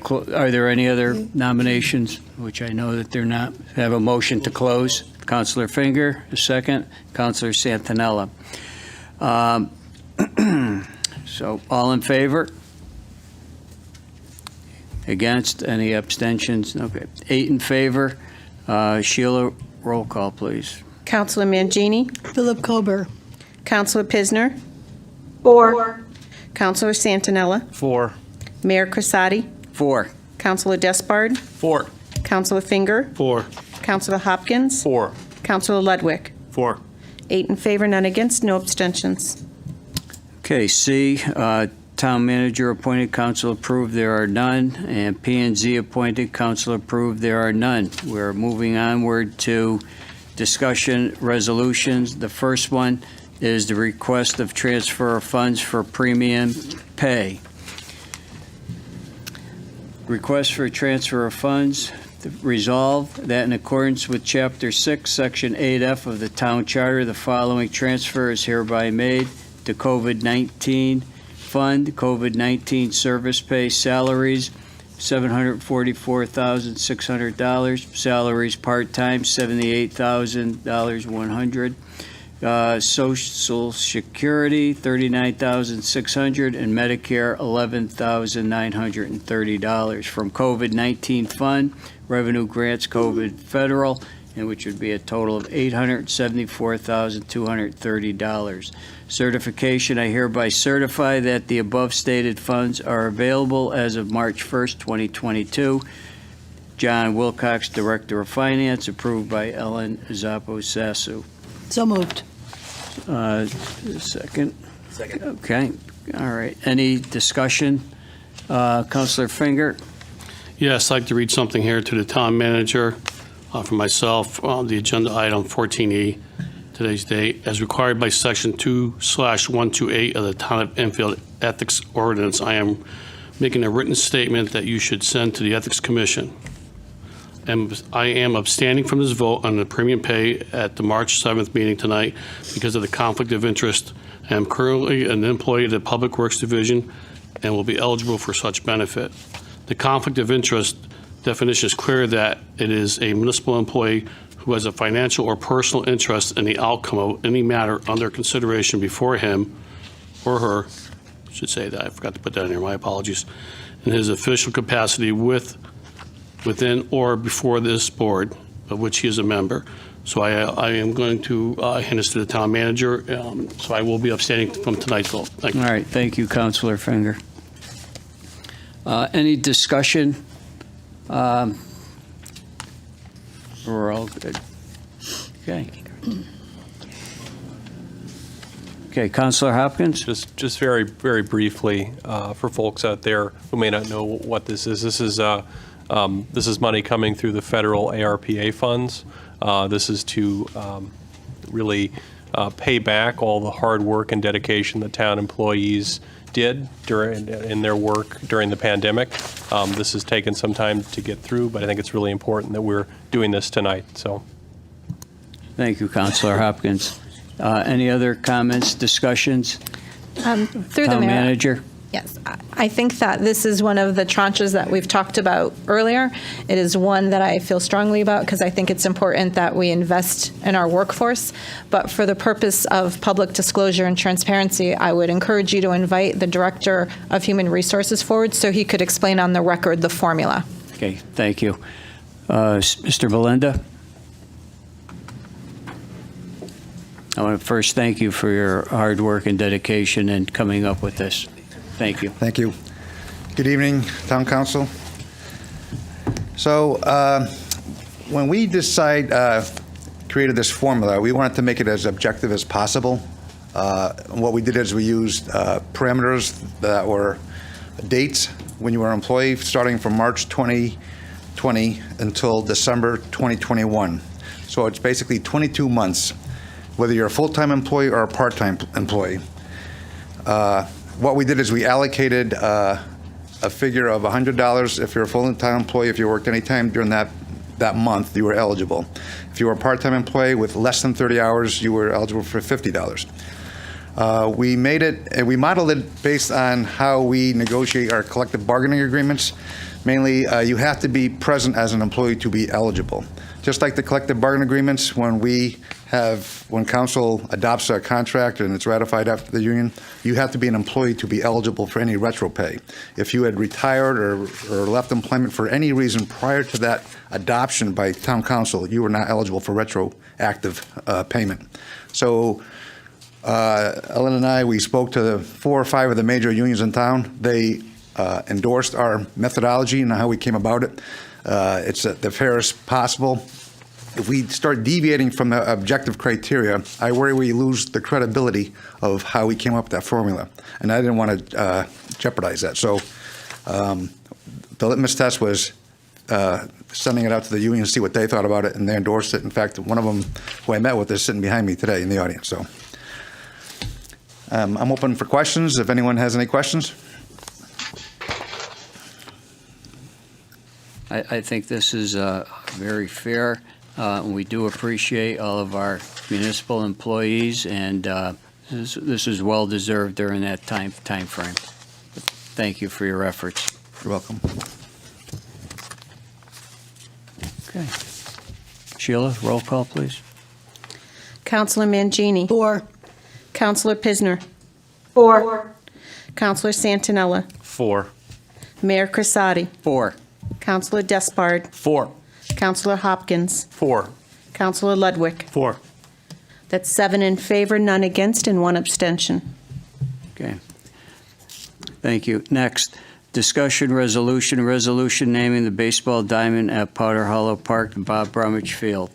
are there any other nominations? Which I know that they're not. Have a motion to close. Councilor Finger, a second. Councilor Santinella. So all in favor? Against? Any abstentions? Okay. 8 in favor. Sheila, roll call, please. Councilor Mangini, Philip Kober? Councilor Pisner, 4. Counselor Santinella, 4. Mayor Crisati, 4. Counselor Despard, 4. Counselor Finger, 4. Counselor Hopkins, 4. Counselor Ludwig. 4. 8 in favor, none against, no abstentions. Okay, C, Town Manager appointed, council approved, there are none. And P and Z appointed, council approved, there are none. We're moving onward to discussion resolutions. The first one is the request of transfer of funds for premium pay. Request for transfer of funds. Resolved that in accordance with Chapter 6, Section 8F of the Town Charter, the following transfer is hereby made to COVID-19 Fund, COVID-19 Service Pay Salaries, $744,600. Salaries part-time, $78,100. Social Security, $39,600, and Medicare, $11,930 from COVID-19 Fund, Revenue Grants, COVID Federal, and which would be a total of $874,230. Certification, I hereby certify that the above stated funds are available as of March 1st, 2022. John Wilcox, Director of Finance, approved by Ellen Zappo-Sasu. So moved. Second? Second. Okay, all right. Any discussion? Counselor Finger? Yes, I'd like to read something here to the town manager for myself. The agenda item 14E, today's date, as required by Section 2/128 of the Town of Enfield Ethics Ordinance, I am making a written statement that you should send to the Ethics Commission. And I am abstaining from this vote on the premium pay at the March 7th meeting tonight because of the conflict of interest. I am currently an employee of the Public Works Division and will be eligible for such benefit. The conflict of interest definition is clear that it is a municipal employee who has a financial or personal interest in the outcome of any matter under consideration before him or her, I should say that, I forgot to put that in here, my apologies, in his official capacity within or before this board, of which he is a member. So I am going to hand this to the town manager, so I will be abstaining from tonight's vote. Thank you. All right, thank you, Counselor Finger. Any discussion? We're all good. Okay. Okay, Counselor Hopkins? Just very, very briefly, for folks out there who may not know what this is money coming through the federal ARPA funds. This is to really pay back all the hard work and dedication that town employees did in their work during the pandemic. This has taken some time to get through, but I think it's really important that we're doing this tonight. So, Thank you, Counselor Hopkins. Any other comments, discussions? Through the Town mayor. manager? Yes, I think that this is one of the tranches that we've talked about earlier. It is one that I feel strongly about because I think it's important that we invest in our workforce. But for the purpose of public disclosure and transparency, I would encourage you to invite the Director of Human Resources forward so he could explain on the record the formula. Okay, thank you. Mr. Belinda? I want to first thank you for your hard work and dedication in coming up with this. Thank you. Thank you. Good evening, Town Council. So when we created this formula, we wanted to make it as objective as possible. What we did is we used parameters that were dates when you were an employee starting from March 2020 until December 2021. So it's basically 22 months, whether you're a full-time employee or a part-time employee. What we did is we allocated a figure of $100 if you're a full-time employee. If you worked any time during that month, you were eligible. If you were a part-time employee with less than 30 hours, you were eligible for $50. We modeled it based on how we negotiate our collective bargaining agreements. Mainly, you have to be present as an employee to be eligible. Just like the collective bargaining agreements, when council adopts a contract and it's ratified after the union, you have to be an employee to be eligible for any retro pay. If you had retired or left employment for any reason prior to that adoption by town council, you were not eligible for retroactive payment. So Ellen and I, we spoke to 4 or 5 of the major unions in town. They endorsed our methodology and how we came about it. It's the fairest possible. If we start deviating from the objective criteria, I worry we lose the credibility of how we came up with that formula. And I didn't want to jeopardize that. So the litmus test was sending it out to the union to see what they thought about it, and they endorsed it. In fact, one of them who I met with is sitting behind me today in the audience. So I'm open for questions if anyone has any questions. I think this is very fair. We do appreciate all of our municipal employees, and this is well-deserved during that time frame. Thank you for your efforts. You're welcome. Okay. Sheila, roll call, please. Counselor Mangini. 4. Counselor Pisner. 4. Counselor Santinella. 4. Mayor Crisati. 4. Counselor Despard. 4. Counselor Hopkins. 4. Counselor Ludwig. 4. That's 7 in favor, none against, and 1 abstention. Okay. Thank you. Next, discussion resolution naming the baseball diamond at Powder Hollow Park and Bob Brumage Field.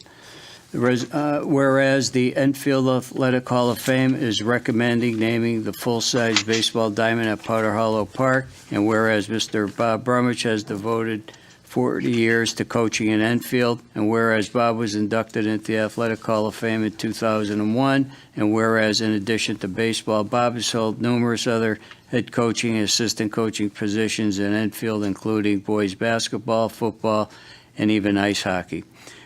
Whereas the Enfield Athletic Hall of Fame is recommending naming the full-size baseball diamond at Powder Hollow Park, and whereas Mr. Bob Brumage has devoted 40 years to coaching in Enfield, and whereas Bob was inducted into the Athletic Hall of Fame in 2001, and whereas in addition to baseball, Bob has held numerous other head coaching and assistant coaching positions in Enfield, including boys basketball, football, and even ice hockey.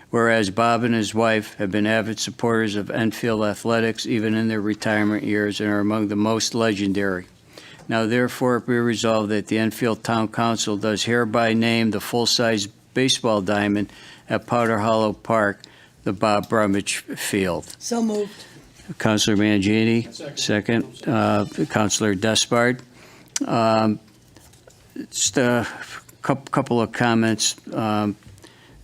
Whereas Bob and his wife have been avid supporters of Enfield athletics even in their retirement years and are among the most legendary. Now therefore be resolved that the Enfield Town Council does hereby name the full-size baseball diamond at Powder Hollow Park the Bob Brumage Field. So moved. Councilor Mangini, second. Councilor Despard. Just a couple of comments.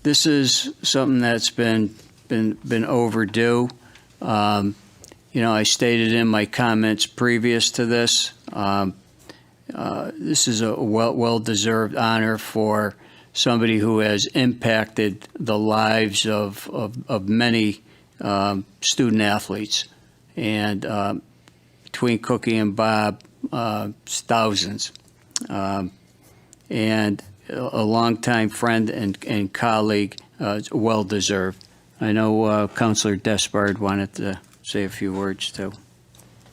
This is something that's been overdue. I stated in my comments previous to this, this is a well-deserved honor for somebody who has impacted the lives of many student athletes. And between Cookie and Bob, thousands. And a longtime friend and colleague, well-deserved. I know Councilor Despard wanted to say a few words, too.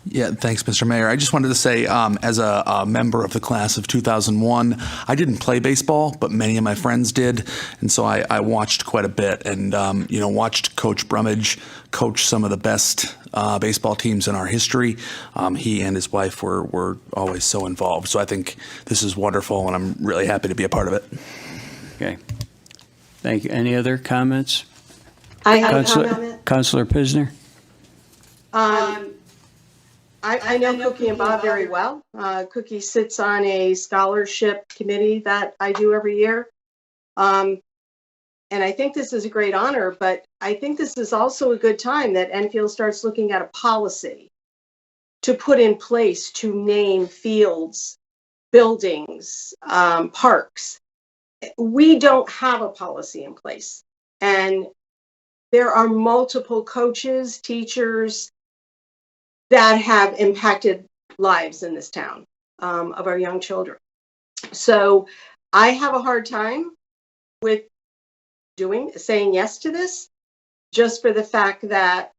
Yeah, thanks, Mr. Mayor. I just wanted to say, as a member of the class of 2001, I didn't play baseball, but many of my friends did, and so I watched quite a bit and, watched Coach Brumage coach some of the best baseball teams in our history. He and his wife were always so involved, so I think this is wonderful, and I'm really happy to be a part of it. Okay. Thank you. Any other comments? I have a comment. Councilor Pisner? I know Cookie and Bob very well. Cookie sits on a scholarship committee that I do every year. And I think this is a great honor, but I think this is also a good time that Enfield starts looking at a policy to put in place to name fields, buildings, parks. We don't have a policy in place. And there are multiple coaches, teachers, that have impacted lives in this town of our young children. So I have a hard time with saying yes to this, just for the fact that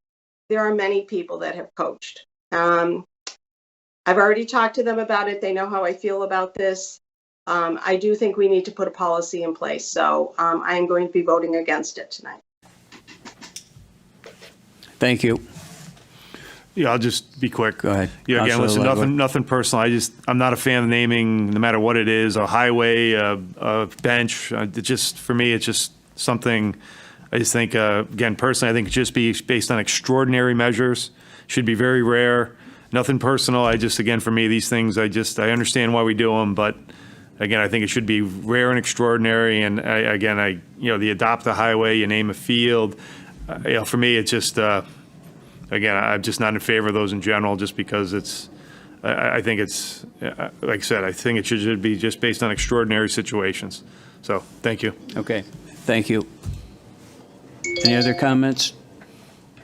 there are many people that have coached. I've already talked to them about it. They know how I feel about this. I do think we need to put a policy in place. So I am going to be voting against it tonight. Thank you. Yeah, I'll just be quick. Go ahead. Yeah, again, Councilor listen, Ludwig. nothing personal. I'm not a fan of naming, no matter what it is, a highway, a bench. For me, it's just something. I just think, again, personally, I think it just be based on extraordinary measures. Should be very rare. Nothing personal. Again, for me, these things, I understand why we do them, but again, I think it should be rare and extraordinary. And the adopt a highway, you name a field. For me, it's just. again, I'm just not in favor of those in general, just because I think it's, like I said, I think it should be just based on extraordinary situations. So, thank you. Okay, thank you. Any other comments?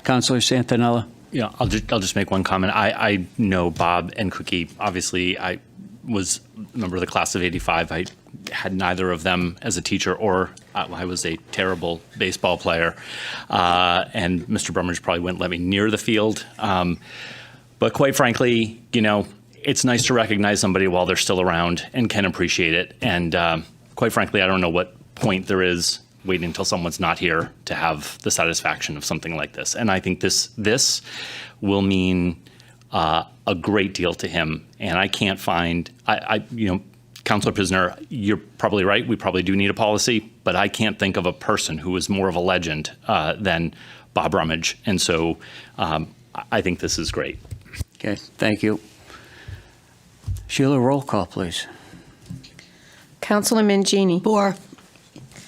Councilor Santinella? Yeah, I'll just make one comment. I know Bob and Cookie. Obviously, I was a member of the class of '85. I had neither of them as a teacher, or I was a terrible baseball player. And Mr. Brumage probably wouldn't let me near the field. But quite frankly, it's nice to recognize somebody while they're still around and can appreciate it. And quite frankly, I don't know what point there is waiting until someone's not here to have the satisfaction of something like this. And I think this will mean a great deal to him. And I can't find, Councilor Pisner, you're probably right. We probably do need a policy, but I can't think of a person who is more of a legend than Bob Brumage. And so I think this is great. Okay, thank you. Sheila, roll call, please. Councilor Mangini. For.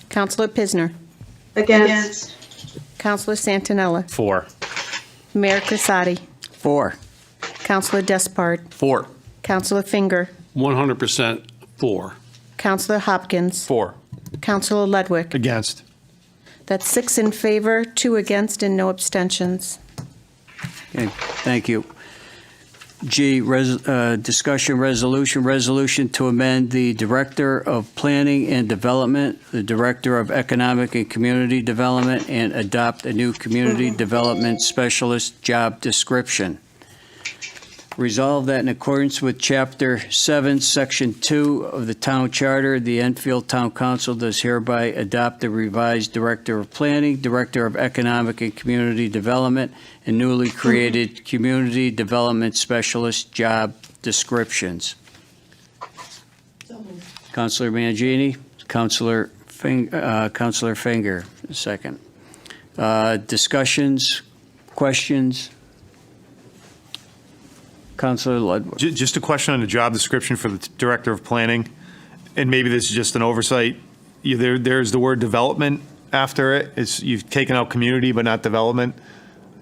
Councilor Pisner. Against. Councilor Santinella. 4. Mayor Crisati. 4. Councilor Despard. 4. Councilor Finger. 100% for. Councilor Hopkins. 4. Councilor Ludwig. Against. That's 6 in favor, 2 against, and no abstentions. Okay, thank you. G, discussion resolution to amend the Director of Planning and Development, the Director of Economic and Community Development, and adopt a new Community Development Specialist job description. Resolved that in accordance with Chapter 7, Section 2 of the Town Charter, the Enfield Town Council does hereby adopt the revised Director of Planning, Director of Economic and Community Development, and newly created Community Development Specialist job descriptions. Councilor Mangini, Councilor Finger, second. Discussions, questions? Councilor Ludwig. Just a question on the job description for the Director of Planning, and maybe this is just an oversight. There's the word development after it. You've taken out community but not development.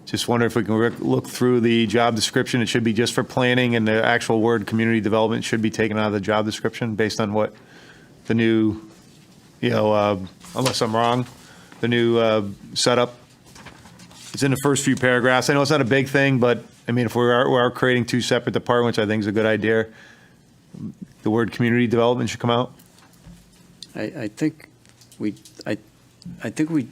Just wonder if we can look through the job description. It should be just for planning, and the actual word community development should be taken out of the job description based on what the new, unless I'm wrong, the new setup. It's in the first few paragraphs. I know it's not a big thing, but I mean, if we are creating 2 separate departments, I think is a good idea. The word community development should come out. I think we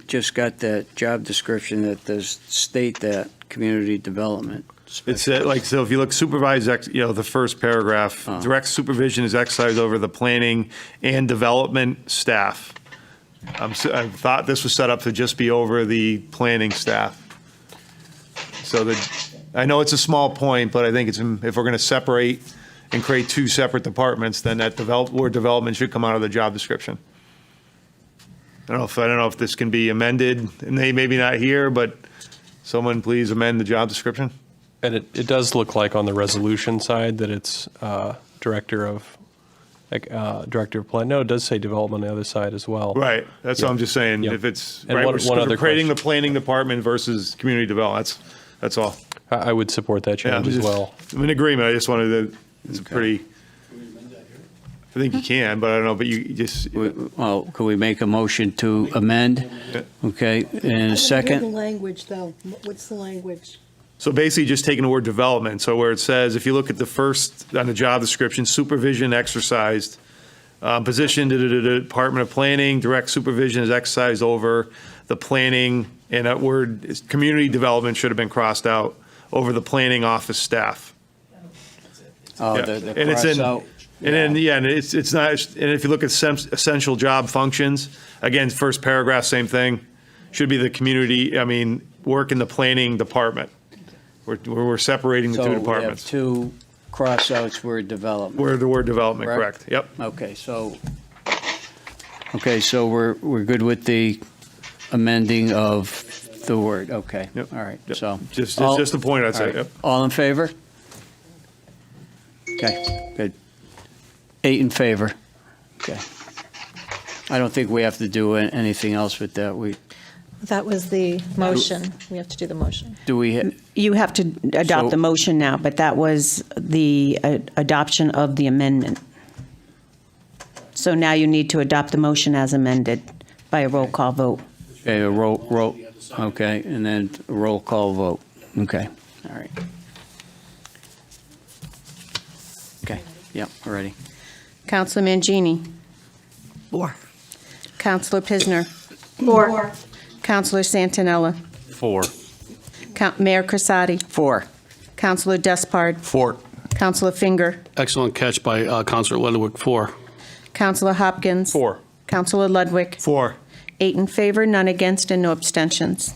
just got that job description that does state that community development. It's so if you look supervise, the first paragraph, direct supervision is exercised over the planning and development staff. I thought this was set up to just be over the planning staff. So I know it's a small point, but I think if we're going to separate and create 2 separate departments, then that word development should come out of the job description. I don't know if this can be amended, and they maybe not here, but someone please amend the job description. And it does look like on the resolution side that it's Director of Plan. No, it does say development on the other side as well. Right. That's what I'm just saying. Yeah. If it's And right, one other we're creating question. the planning department versus community development. That's all. I would support that change as well. I'm in agreement. I just wanted to. It's pretty. I think you can, but I don't know. But you just. Well, could we make a motion to amend? Okay, and a I don't hear second? the language, though. What's the language? So basically, just taking the word development. So where it says, if you look at the first on the job description, supervision exercised, position to the Department of Planning, direct supervision is exercised over the planning, and that word community development should have been crossed out over the planning office staff. Oh, Yeah. the And it's cross in- out. And then, and it's not, and if you look at essential job functions, again, first paragraph, same thing. Should be the community, work in the planning department. We're separating the 2 departments. So we have 2 cross-outs word development. Where the word development, Correct? correct, yep. Okay, so we're good with the amending of the word, okay. Yep. All right, Yep. so. Just all- a point, I'd say, all right. yep. All in favor? Okay, good. 8 in favor. Okay. I don't think we have to do anything else with that. That was the motion. We have to do the motion. Do we, You have to adopt So- the motion now, but that was the adoption of the amendment. So now you need to adopt the motion as amended by a roll call vote. okay, okay, and then a roll call vote. Okay, all right. Okay, yep, ready. Counselor Mangini. 4. Counselor Pisner. 4. Counselor Santinella. 4. Mayor Crisati. 4. Counselor Despard. 4. Counselor Finger. Excellent catch by Counselor Ludwig, 4. Counselor Hopkins. 4. Counselor Ludwig. 4. 8 in favor, none against, and no abstentions.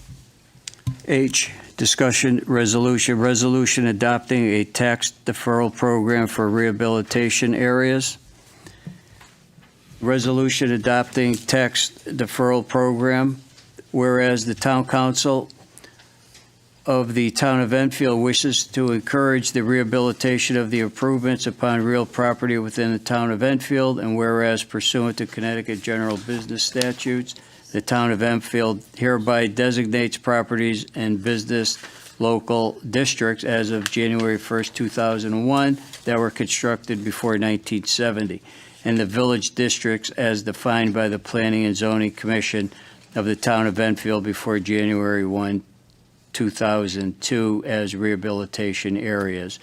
H, discussion resolution adopting a tax deferral program for rehabilitation areas. Resolution adopting tax deferral program, whereas the town council of the town of Enfield wishes to encourage the rehabilitation of the improvements upon real property within the town of Enfield, and whereas pursuant to Connecticut General Business Statutes, the town of Enfield hereby designates properties and business local districts as of January 1st, 2001, that were constructed before 1970, and the village districts as defined by the Planning and Zoning Commission of the town of Enfield before January 1, 2002 as rehabilitation areas.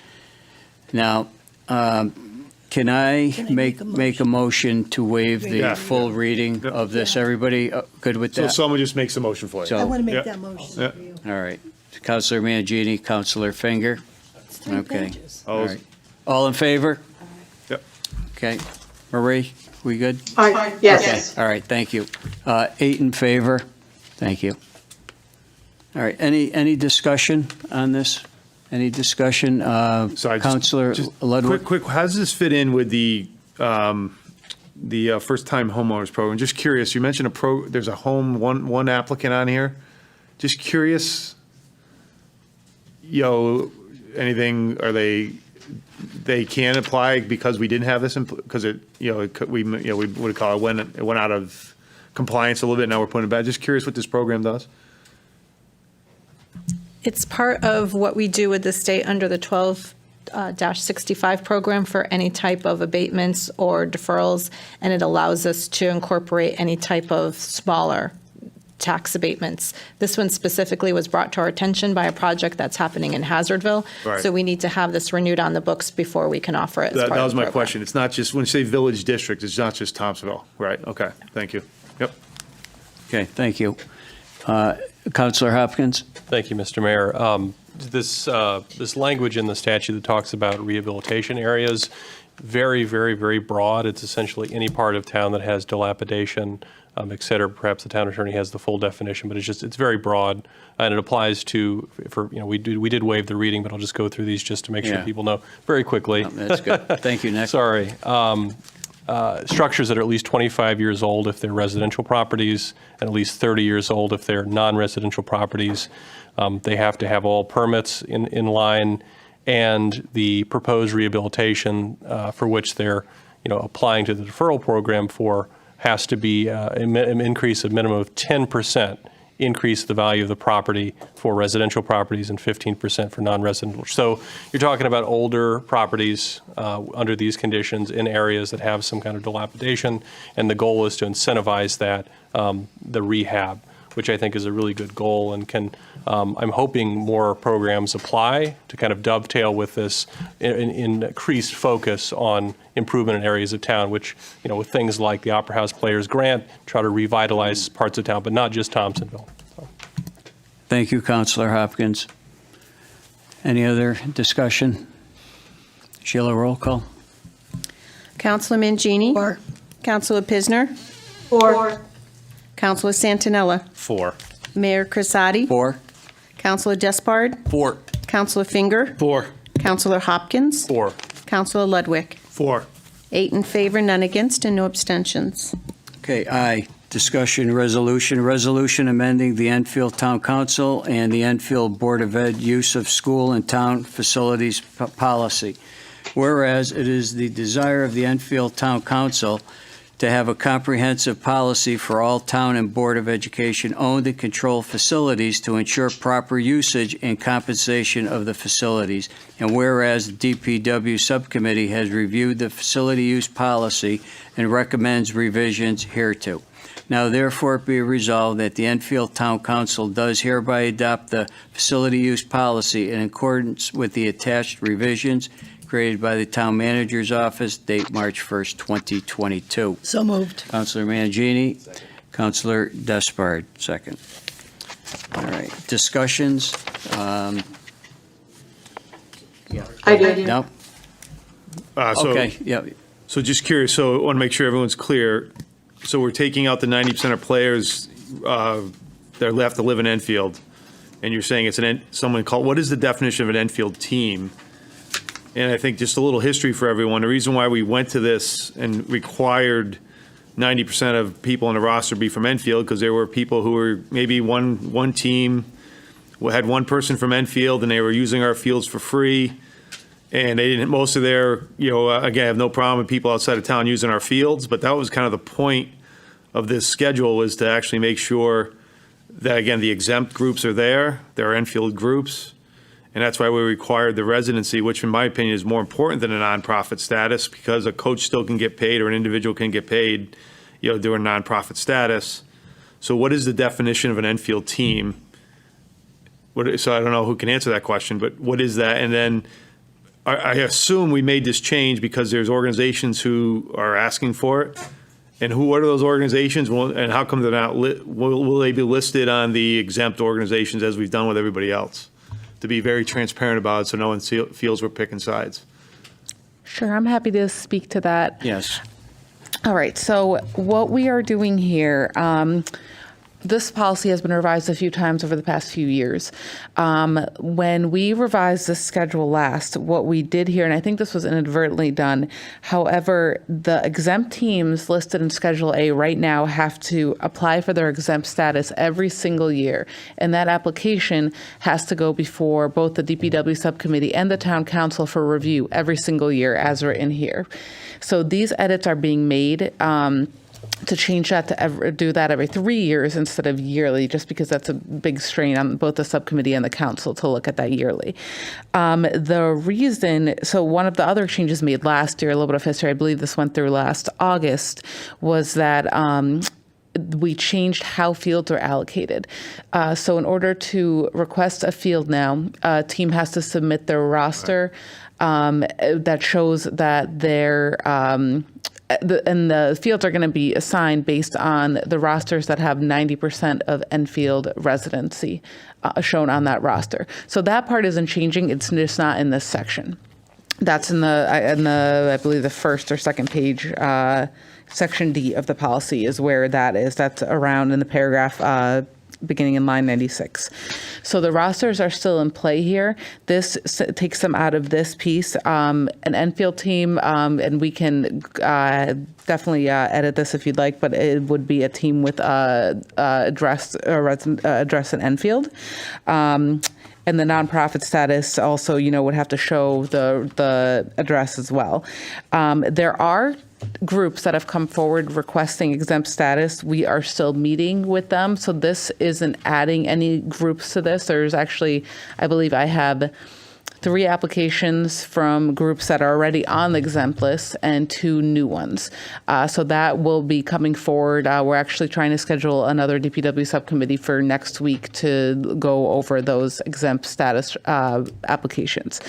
Now, can I make a motion to waive the Yeah. full reading of this? Everybody good with So that? someone just makes a motion for you. So- I want to make Yeah. that motion Yeah. for you. All right. Counselor Mangini, Counselor Finger. Okay. All right. All in favor? Yep. Okay. Marie, we good? Yes. Okay. All right, thank you. 8 in favor. Thank you. All right, any discussion on this? Any discussion? Sorry, just- Counselor just Ludwig? Quick, how does this fit in with the first-time homeowners program? Just curious, you mentioned there's a one applicant on here. Just curious, anything, they can apply because we didn't have this, because we would call it, it went out of compliance a little bit, now we're putting it back. Just curious what this program does? It's part of what we do with the state under the 12-65 program for any type of abatements or deferrals, and it allows us to incorporate any type of smaller tax abatements. This one specifically was brought to our attention by a project that's happening in Hazardville. Right. So we need to have this renewed on the books before we can offer it as That part of was the my program. question. It's not just, when you say village district, it's not just Thompsonville, right? Okay, thank you. Yep. Okay, thank you. Counselor Hopkins? Thank you, Mr. Mayor. This language in the statute that talks about rehabilitation areas, very, very, very broad. It's essentially any part of town that has dilapidation, et cetera. Perhaps the town attorney has the full definition, but it's very broad, and it applies to, we did waive the reading, but I'll just go through these just to make sure Yeah. people know very quickly. That's good. Thank you, Nick. Sorry. Structures that are at least 25 years old if they're residential properties, and at least 30 years old if they're non-residential properties. They have to have all permits in line, and the proposed rehabilitation for which they're applying to the deferral program for has to be an increase of minimum of 10%. Increase the value of the property for residential properties and 15% for non-residential. So you're talking about older properties under these conditions in areas that have some kind of dilapidation, and the goal is to incentivize that, the rehab, which I think is a really good goal, and I'm hoping more programs apply to kind of dovetail with this increased focus on improvement in areas of town, which, with things like the Opera House Players Grant, try to revitalize parts of town, but not just Thompsonville. Thank you, Counselor Hopkins. Any other discussion? Sheila, roll call. Counselor Mangini. 4. Counselor Pisner. 4. Counselor Santinella. 4. Mayor Crisati. 4. Counselor Despard. 4. Counselor Finger. 4. Counselor Hopkins. 4. Counselor Ludwig. 4. 8 in favor, none against, and no abstentions. Okay, aye. Discussion resolution amending the Enfield Town Council and the Enfield Board of Ed use of school and town facilities policy. Whereas it is the desire of the Enfield Town Council to have a comprehensive policy for all town and Board of Education owned and controlled facilities to ensure proper usage and compensation of the facilities. And whereas the DPW Subcommittee has reviewed the facility use policy and recommends revisions hereto. Now therefore be resolved that the Enfield Town Council does hereby adopt the facility use policy in accordance with the attached revisions created by the Town Manager's Office, date March 1st, 2022. So moved. Councilor Mangini. Councilor Despard, second. All right, discussions? I did. No? Okay, yeah. So just curious, so I want to make sure everyone's clear. So we're taking out the 90% of players that are left to live in Enfield, and you're saying it's what is the definition of an Enfield team? And I think just a little history for everyone. The reason why we went to this and required 90% of people on the roster be from Enfield, because there were people who were maybe one team had one person from Enfield and they were using our fields for free. And they didn't, most of their, again, I have no problem with people outside of town using our fields, but that was kind of the point of this schedule, was to actually make sure that, again, the exempt groups are there are Enfield groups. And that's why we required the residency, which in my opinion is more important than a nonprofit status, because a coach still can get paid or an individual can get paid, during nonprofit status. So what is the definition of an Enfield team? So I don't know who can answer that question, but what is that? And then I assume we made this change because there's organizations who are asking for it. And what are those organizations? And how come they're not, will they be listed on the exempt organizations as we've done with everybody else? To be very transparent about it so no one feels we're picking sides. Sure, I'm happy to speak to that. Yes. All right, so what we are doing here, this policy has been revised a few times over the past few years. When we revised this schedule last, what we did here, and I think this was inadvertently done, however, the exempt teams listed in Schedule A right now have to apply for their exempt status every single year. And that application has to go before both the DPW subcommittee and the town council for review every single year, as written here. So these edits are being made to change that to do that every 3 years instead of yearly, just because that's a big strain on both the subcommittee and the council to look at that yearly. The reason, so one of the other changes made last year, a little bit of history, I believe this went through last August, was that we changed how fields are allocated. So in order to request a field now, a team has to submit their roster that shows that they're and the fields are going to be assigned based on the rosters that have 90% of Enfield residency shown on that roster. So that part isn't changing. It's just not in this section. That's in the I believe the first or second page, section D of the policy is where that is. That's around in the paragraph beginning in line 96. So the rosters are still in play here. This takes them out of this piece. An Enfield team, and we can definitely edit this if you'd like, but it would be a team with address in Enfield. And the nonprofit status also, would have to show the address as well. There are groups that have come forward requesting exempt status. We are still meeting with them, so this isn't adding any groups to this. There's actually, I believe I have 3 applications from groups that are already on the exempt list and 2 new ones. So that will be coming forward. We're actually trying to schedule another DPW subcommittee for next week to go over those exempt status applications.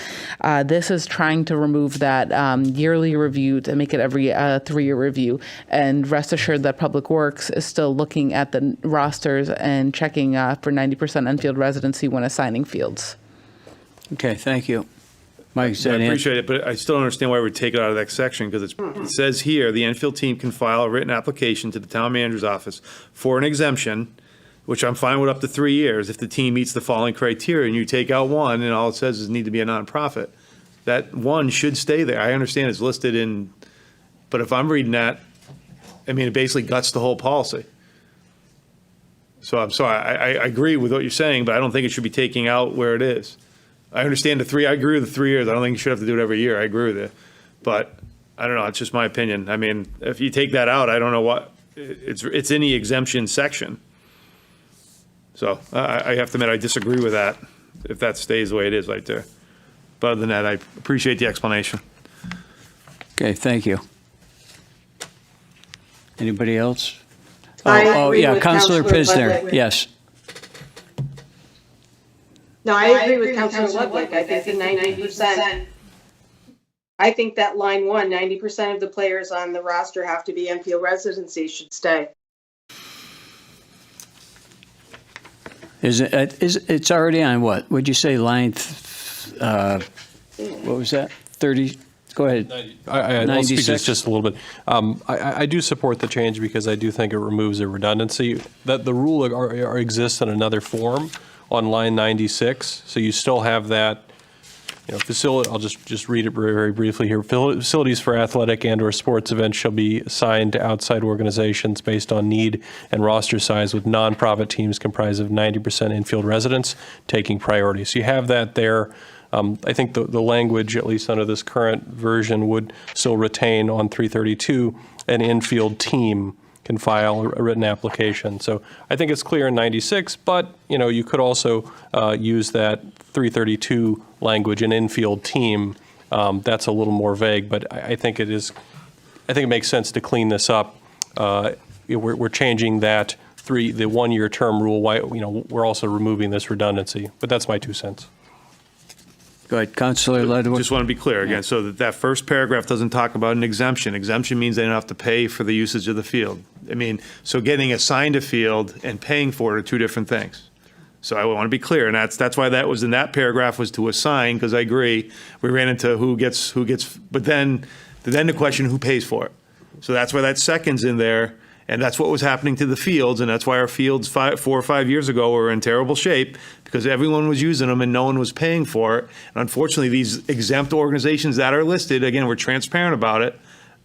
This is trying to remove that yearly review to make it every 3-year review. And rest assured that Public Works is still looking at the rosters and checking for 90% Enfield residency when assigning fields. Okay, thank you. Mike, I appreciate it, but I still don't understand why we're taking it out of that section, because it says here, the Enfield team can file a written application to the town manager's office for an exemption, which I'm fine with up to 3 years, if the team meets the following criteria, and you take out one, and all it says is need to be a nonprofit. That one should stay there. I understand it's listed in, but if I'm reading that, I mean, it basically guts the whole policy. So I'm sorry, I agree with what you're saying, but I don't think it should be taking out where it is. I understand I agree with the 3 years. I don't think you should have to do it every year. I agree with it. But I don't know, it's just my opinion. I mean, if you take that out, I don't know what, it's in the exemption section. So I have to admit, I disagree with that, if that stays the way it is right there. But other than that, I appreciate the explanation. Okay, thank you. Anybody else? I Oh, agree yeah, with Councilor Councilor Pisner, Ludwig. yes. No, I agree with Councilor Ludwig. I think the 90%, I think that line 1, 90% of the players on the roster have to be Enfield residency should stay. It's already on what? Would you say line, what was that? 30, go ahead. I'll speak 96? just a little bit. I do support the change because I do think it removes a redundancy. That the rule exists in another form on line 96, so you still have that. Facility. I'll just read it very briefly here. Facilities for athletic and/or sports events shall be assigned to outside organizations based on need and roster size, with nonprofit teams comprised of 90% infield residents taking priority. So you have that there. I think the language, at least under this current version, would still retain on 332 an infield team can file a written application. So I think it's clear in 96, but you could also use that 332 language, an infield team. That's a little more vague, but I think it is. I think it makes sense to clean this up. We're changing that the 1-year term rule. Why we're also removing this redundancy, but that's my 2 cents. Go ahead, Councilor Ludwig. Just want to be clear again, so that first paragraph doesn't talk about an exemption. Exemption means they don't have to pay for the usage of the field. I mean, so getting assigned a field and paying for it are two different things. So I want to be clear, and that's why that was in that paragraph was to assign, because I agree, we ran into who gets, but then the question, who pays for it? So that's why that second's in there, and that's what was happening to the fields, and that's why our fields 4 or 5 years ago were in terrible shape, because everyone was using them and no one was paying for it. And unfortunately, these exempt organizations that are listed, again, we're transparent about it,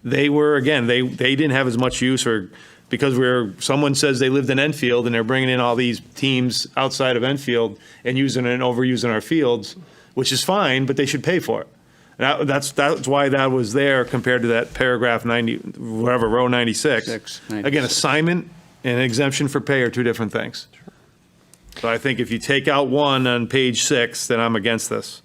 they were, again, they didn't have as much use, or because someone says they lived in Enfield and they're bringing in all these teams outside of Enfield and using and overusing our fields, which is fine, but they should pay for it. That's why that was there compared to that paragraph 90, whatever, row 96. Again, assignment and exemption for pay are two different things. So I think if you take out one on page 6, then I'm against this.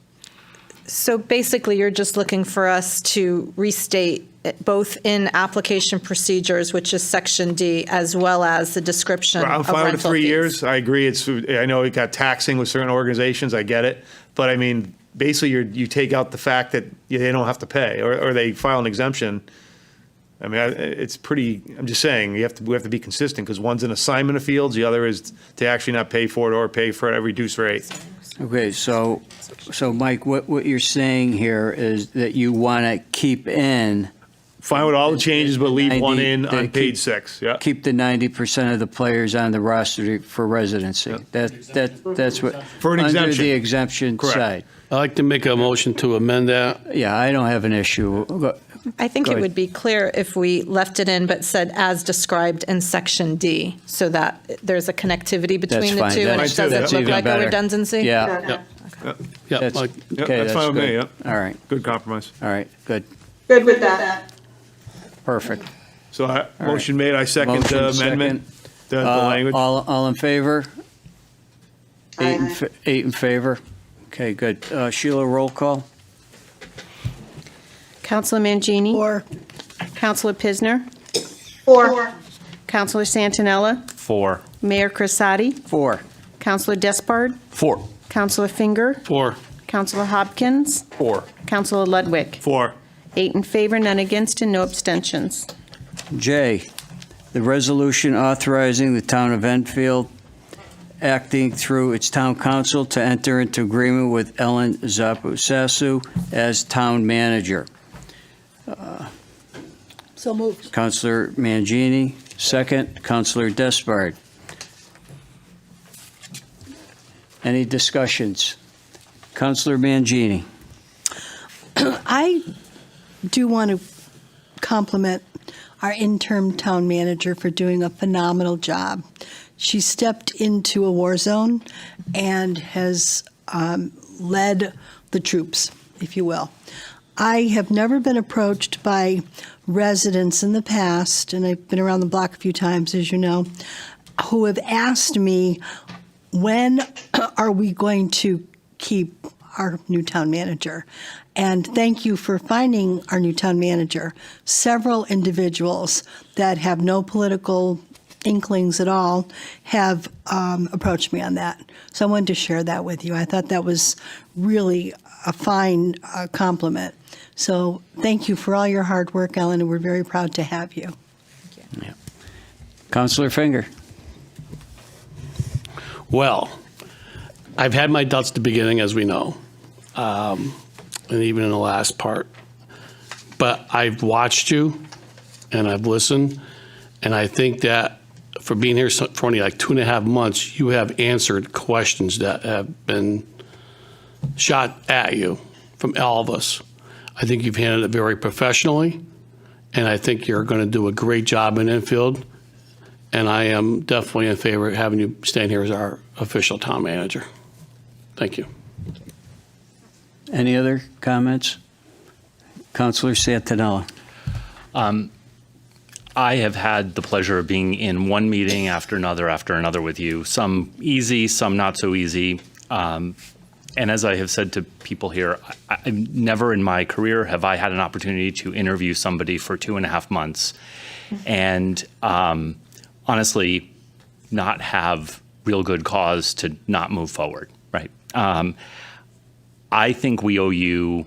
So basically, you're just looking for us to restate both in application procedures, which is section D, as well as the description I'm of fine with rental 3 fees. years. I agree. I know it got taxing with certain organizations. I get it. But I mean, basically, you take out the fact that they don't have to pay or they file an exemption. I mean, it's pretty, I'm just saying, we have to be consistent, because one's an assignment of fields, the other is to actually not pay for it or pay for it at a reduced rate. Okay, so Mike, what you're saying here is that you want to keep in. Fine with all the changes, but leave one 90 in on page 6, yeah. Keep the 90% of the players on the roster for residency. That's what. For an Under exemption. the exemption Correct. side. I'd like to make a motion to amend that. Yeah, I don't have an issue. I think Go it ahead. would be clear if we left it in, but said as described in section D, so that there's a connectivity between the fine. two, and That's- it doesn't that's look even like better. a redundancy? Yeah. Yeah, That's, like, okay, that's fine with me, good. All right, Good compromise. all right, good, Good with that. perfect. So motion made, I second the Motion amendment, the second. language. All in favor? Eight Aye. in favor? Okay, good. Sheila, roll call? Councilor Mangini. Or Councilor Pisner. 4. Councilor Santinella. 4. Mayor Crisati. 4. Councilor Despard. 4. Councilor Finger. 4. Councilor Hopkins. 4. Councilor Ludwig. 4. 8 in favor, none against, and no abstentions. J, the resolution authorizing the town of Enfield acting through its town council to enter into agreement with Ellen Zapusasu as town manager. So moved. Councilor Mangini, second. Councilor Despard. Any discussions? Councilor Mangini. I do want to compliment our interim town manager for doing a phenomenal job. She stepped into a war zone and has led the troops, if you will. I have never been approached by residents in the past, and I've been around the block a few times, as you know, who have asked me, when are we going to keep our new town manager? And thank you for finding our new town manager. Several individuals that have no political inklings at all have approached me on that. So I wanted to share that with you. I thought that was really a fine compliment. So thank you for all your hard work, Ellen, and we're very proud to have you. Yeah. Councilor Finger. Well, I've had my doubts at the beginning, as we know, and even in the last part. But I've watched you, and I've listened, and I think that for being here for only like 2.5 months, you have answered questions that have been shot at you from all of us. I think you've handled it very professionally, and I think you're going to do a great job in Enfield. And I am definitely in favor of having you stand here as our official town manager. Thank you. Any other comments? Councilor Santinella. I have had the pleasure of being in one meeting after another with you, some easy, some not so easy. And as I have said to people here, I never in my career have I had an opportunity to interview somebody for 2.5 months and honestly not have real good cause to not move forward, right? I think we owe you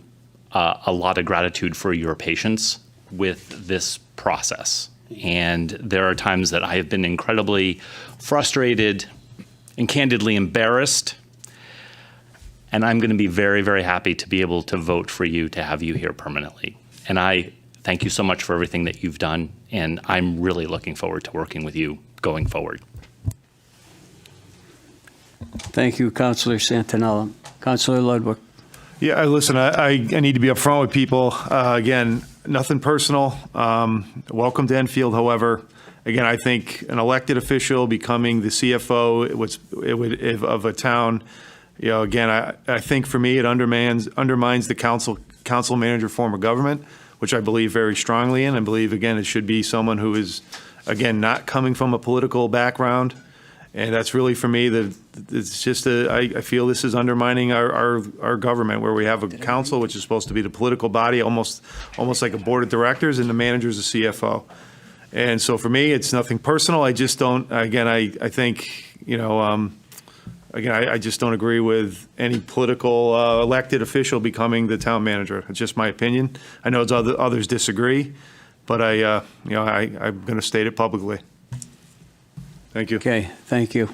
a lot of gratitude for your patience with this process. And there are times that I have been incredibly frustrated and candidly embarrassed. And I'm going to be very, very happy to be able to vote for you to have you here permanently. And I thank you so much for everything that you've done. And I'm really looking forward to working with you going forward. Thank you, Councilor Santinella. Councilor Ludwig. Yeah, listen, I need to be upfront with people. Again, nothing personal. Welcome to Enfield, however. Again, I think an elected official becoming the CFO of a town, you know, again, I think for me it undermines the council manager form of government, which I believe very strongly in. I believe, again, it should be someone who is, again, not coming from a political background. And that's really, for me, it's just I feel this is undermining our government, where we have a council, which is supposed to be the political body, almost like a board of directors, and the manager is the CFO. And so for me, it's nothing personal. I just don't, again, I think, you know, again, I just don't agree with any political elected official becoming the town manager. It's just my opinion. I know others disagree, but I'm going to state it publicly. Thank you. Okay, thank you.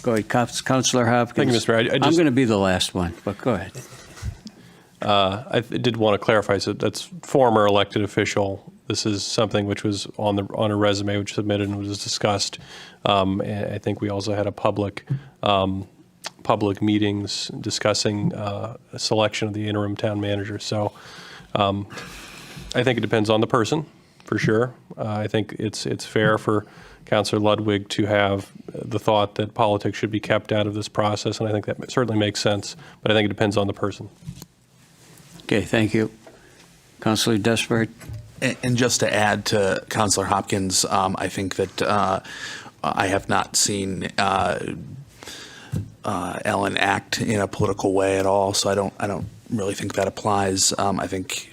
Go ahead, Councilor Hopkins. Thank you, Mr. Mayor. I'm going to be the last one, but go ahead. I did want to clarify, so that's former elected official. This is something which was on a resume which was submitted and was discussed. And I think we also had a public meetings discussing a selection of the interim town manager. So I think it depends on the person, for sure. I think it's fair for Councilor Ludwig to have the thought that politics should be kept out of this process, and I think that certainly makes sense. But I think it depends on the person. Okay, thank you. Councilor Desperate. And just to add to Councilor Hopkins, I think that I have not seen Ellen act in a political way at all, so I don't really think that applies. I think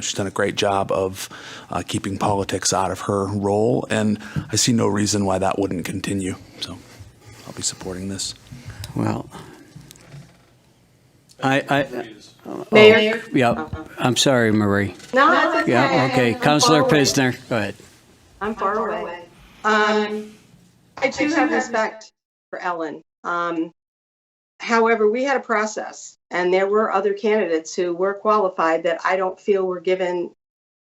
she's done a great job of keeping politics out of her role, and I see no reason why that wouldn't continue. So I'll be supporting this. Well, Mayor? Yeah, I'm sorry, Marie. No, that's okay. Yeah, okay. I'm Councilor far away. Pisner, go ahead. I'm far away. I do have respect for Ellen. However, we had a process, and there were other candidates who were qualified that I don't feel were given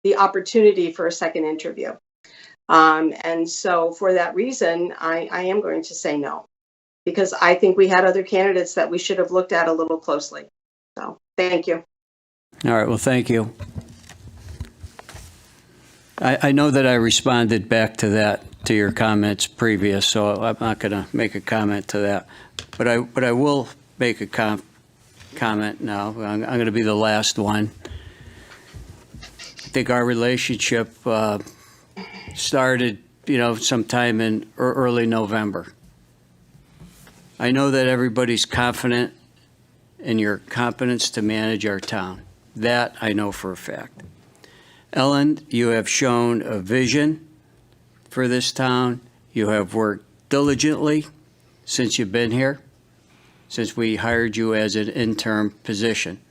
the opportunity for a second interview. And so for that reason, I am going to say no, because I think we had other candidates that we should have looked at a little closely. So thank you. All right, well, thank you. I know that I responded back to that, to your comments previous, so I'm not going to make a comment to that. But I will make a comment now. I'm going to be the last one. I think our relationship started, sometime in early November. I know that everybody's confident in your competence to manage our town. That I know for a fact. Ellen, you have shown a vision for this town. You have worked diligently since you've been here, since we hired you as an interim position.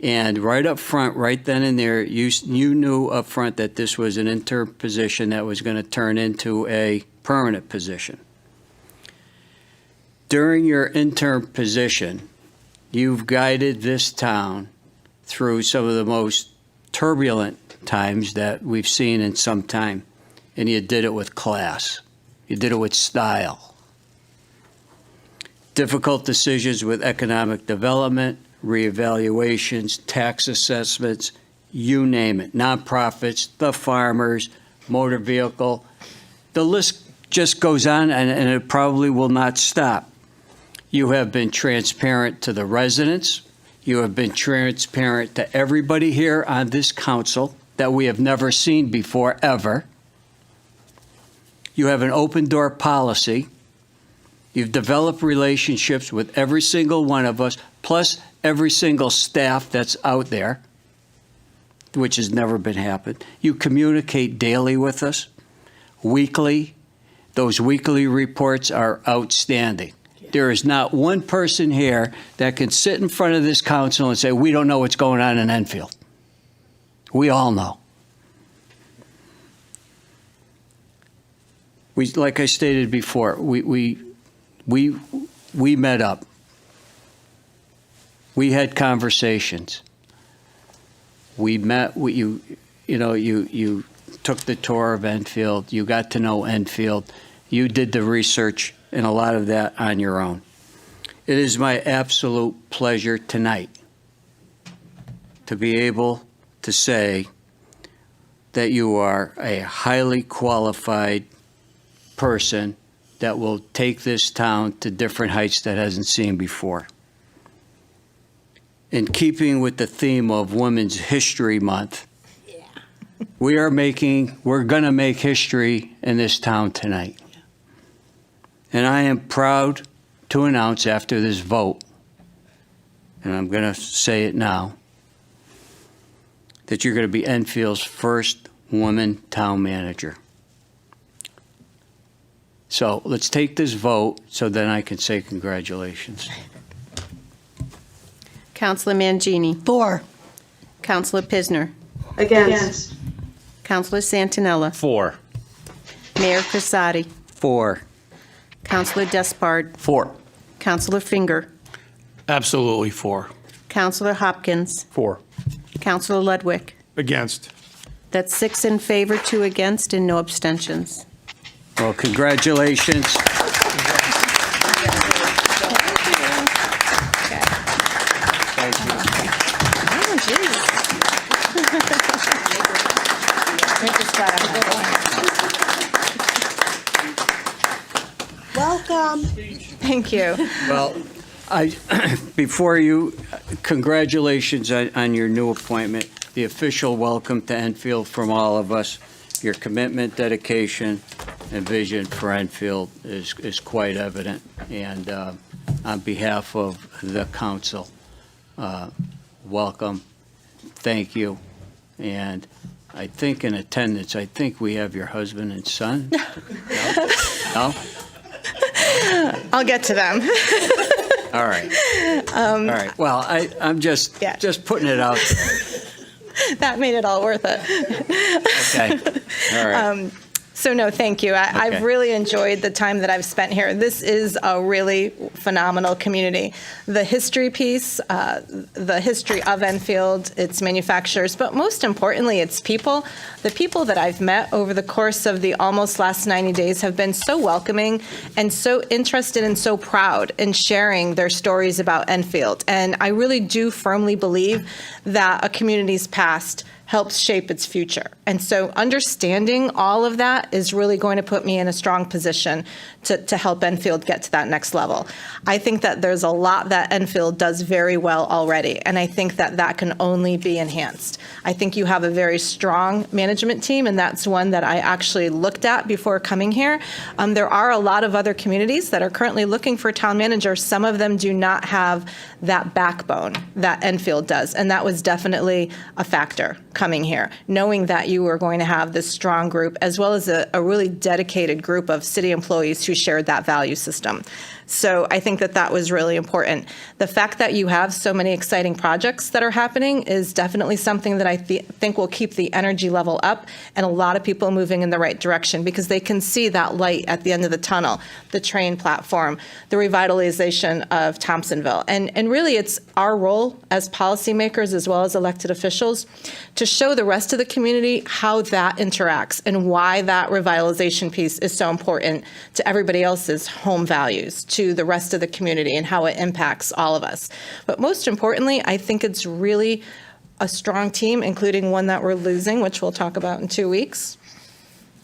And right up front, right then and there, you knew up front that this was an interim position that was going to turn into a permanent position. During your interim position, you've guided this town through some of the most turbulent times that we've seen in some time, and you did it with class. You did it with style. Difficult decisions with economic development, reevaluations, tax assessments, you name it, nonprofits, the farmers, motor vehicle. The list just goes on, and it probably will not stop. You have been transparent to the residents. You have been transparent to everybody here on this council that we have never seen before, ever. You have an open door policy. You've developed relationships with every single one of us, plus every single staff that's out there, which has never been happened. You communicate daily with us, weekly. Those weekly reports are outstanding. There is not one person here that can sit in front of this council and say, we don't know what's going on in Enfield. We all know. Like I stated before, we met up. We had conversations. We met. You took the tour of Enfield. You got to know Enfield. You did the research and a lot of that on your own. It is my absolute pleasure tonight to be able to say that you are a highly qualified person that will take this town to different heights that hasn't seen before. In keeping with the theme of Women's History Month, we're going to make history in this town tonight. And I am proud to announce after this vote, and I'm going to say it now, that you're going to be Enfield's first woman town manager. So let's take this vote so then I can say congratulations. Councilor Mangini. For. Councilor Pisner. Against. Councilor Santinella. 4. Mayor Crisati. 4. Councilor Despard. 4. Councilor Finger. Absolutely 4. Councilor Hopkins. 4. Councilor Ludwig. Against. That's 6 in favor, 2 against, and no abstentions. Well, congratulations. Welcome. Thank you. Well, before you, congratulations on your new appointment. The official welcome to Enfield from all of us. Your commitment, dedication, and vision for Enfield is quite evident. And on behalf of the council, welcome, thank you. And I think in attendance, I think we have your husband and son. No? I'll get to them. All right. All right. Well, I'm just putting it out there. That made it all worth it. Okay. All right. So no, thank you. I've really enjoyed the time that I've spent here. This is a really phenomenal community. The history piece, the history of Enfield, its manufacturers, but most importantly, its people. The people that I've met over the course of the almost last 90 days have been so welcoming and so interested and so proud in sharing their stories about Enfield. And I really do firmly believe that a community's past helps shape its future. And so understanding all of that is really going to put me in a strong position to help Enfield get to that next level. I think that there's a lot that Enfield does very well already, and I think that that can only be enhanced. I think you have a very strong management team, and that's one that I actually looked at before coming here. There are a lot of other communities that are currently looking for town managers. Some of them do not have that backbone that Enfield does, and that was definitely a factor coming here, knowing that you were going to have this strong group as well as a really dedicated group of city employees who shared that value system. So I think that that was really important. The fact that you have so many exciting projects that are happening is definitely something that I think will keep the energy level up and a lot of people moving in the right direction because they can see that light at the end of the tunnel, the train platform, the revitalization of Thompsonville. And really it's our role as policymakers as well as elected officials to show the rest of the community how that interacts and why that revitalization piece is so important to everybody else's home values, to the rest of the community and how it impacts all of us. But most importantly, I think it's really a strong team, including one that we're losing, which we'll talk about in 2 weeks,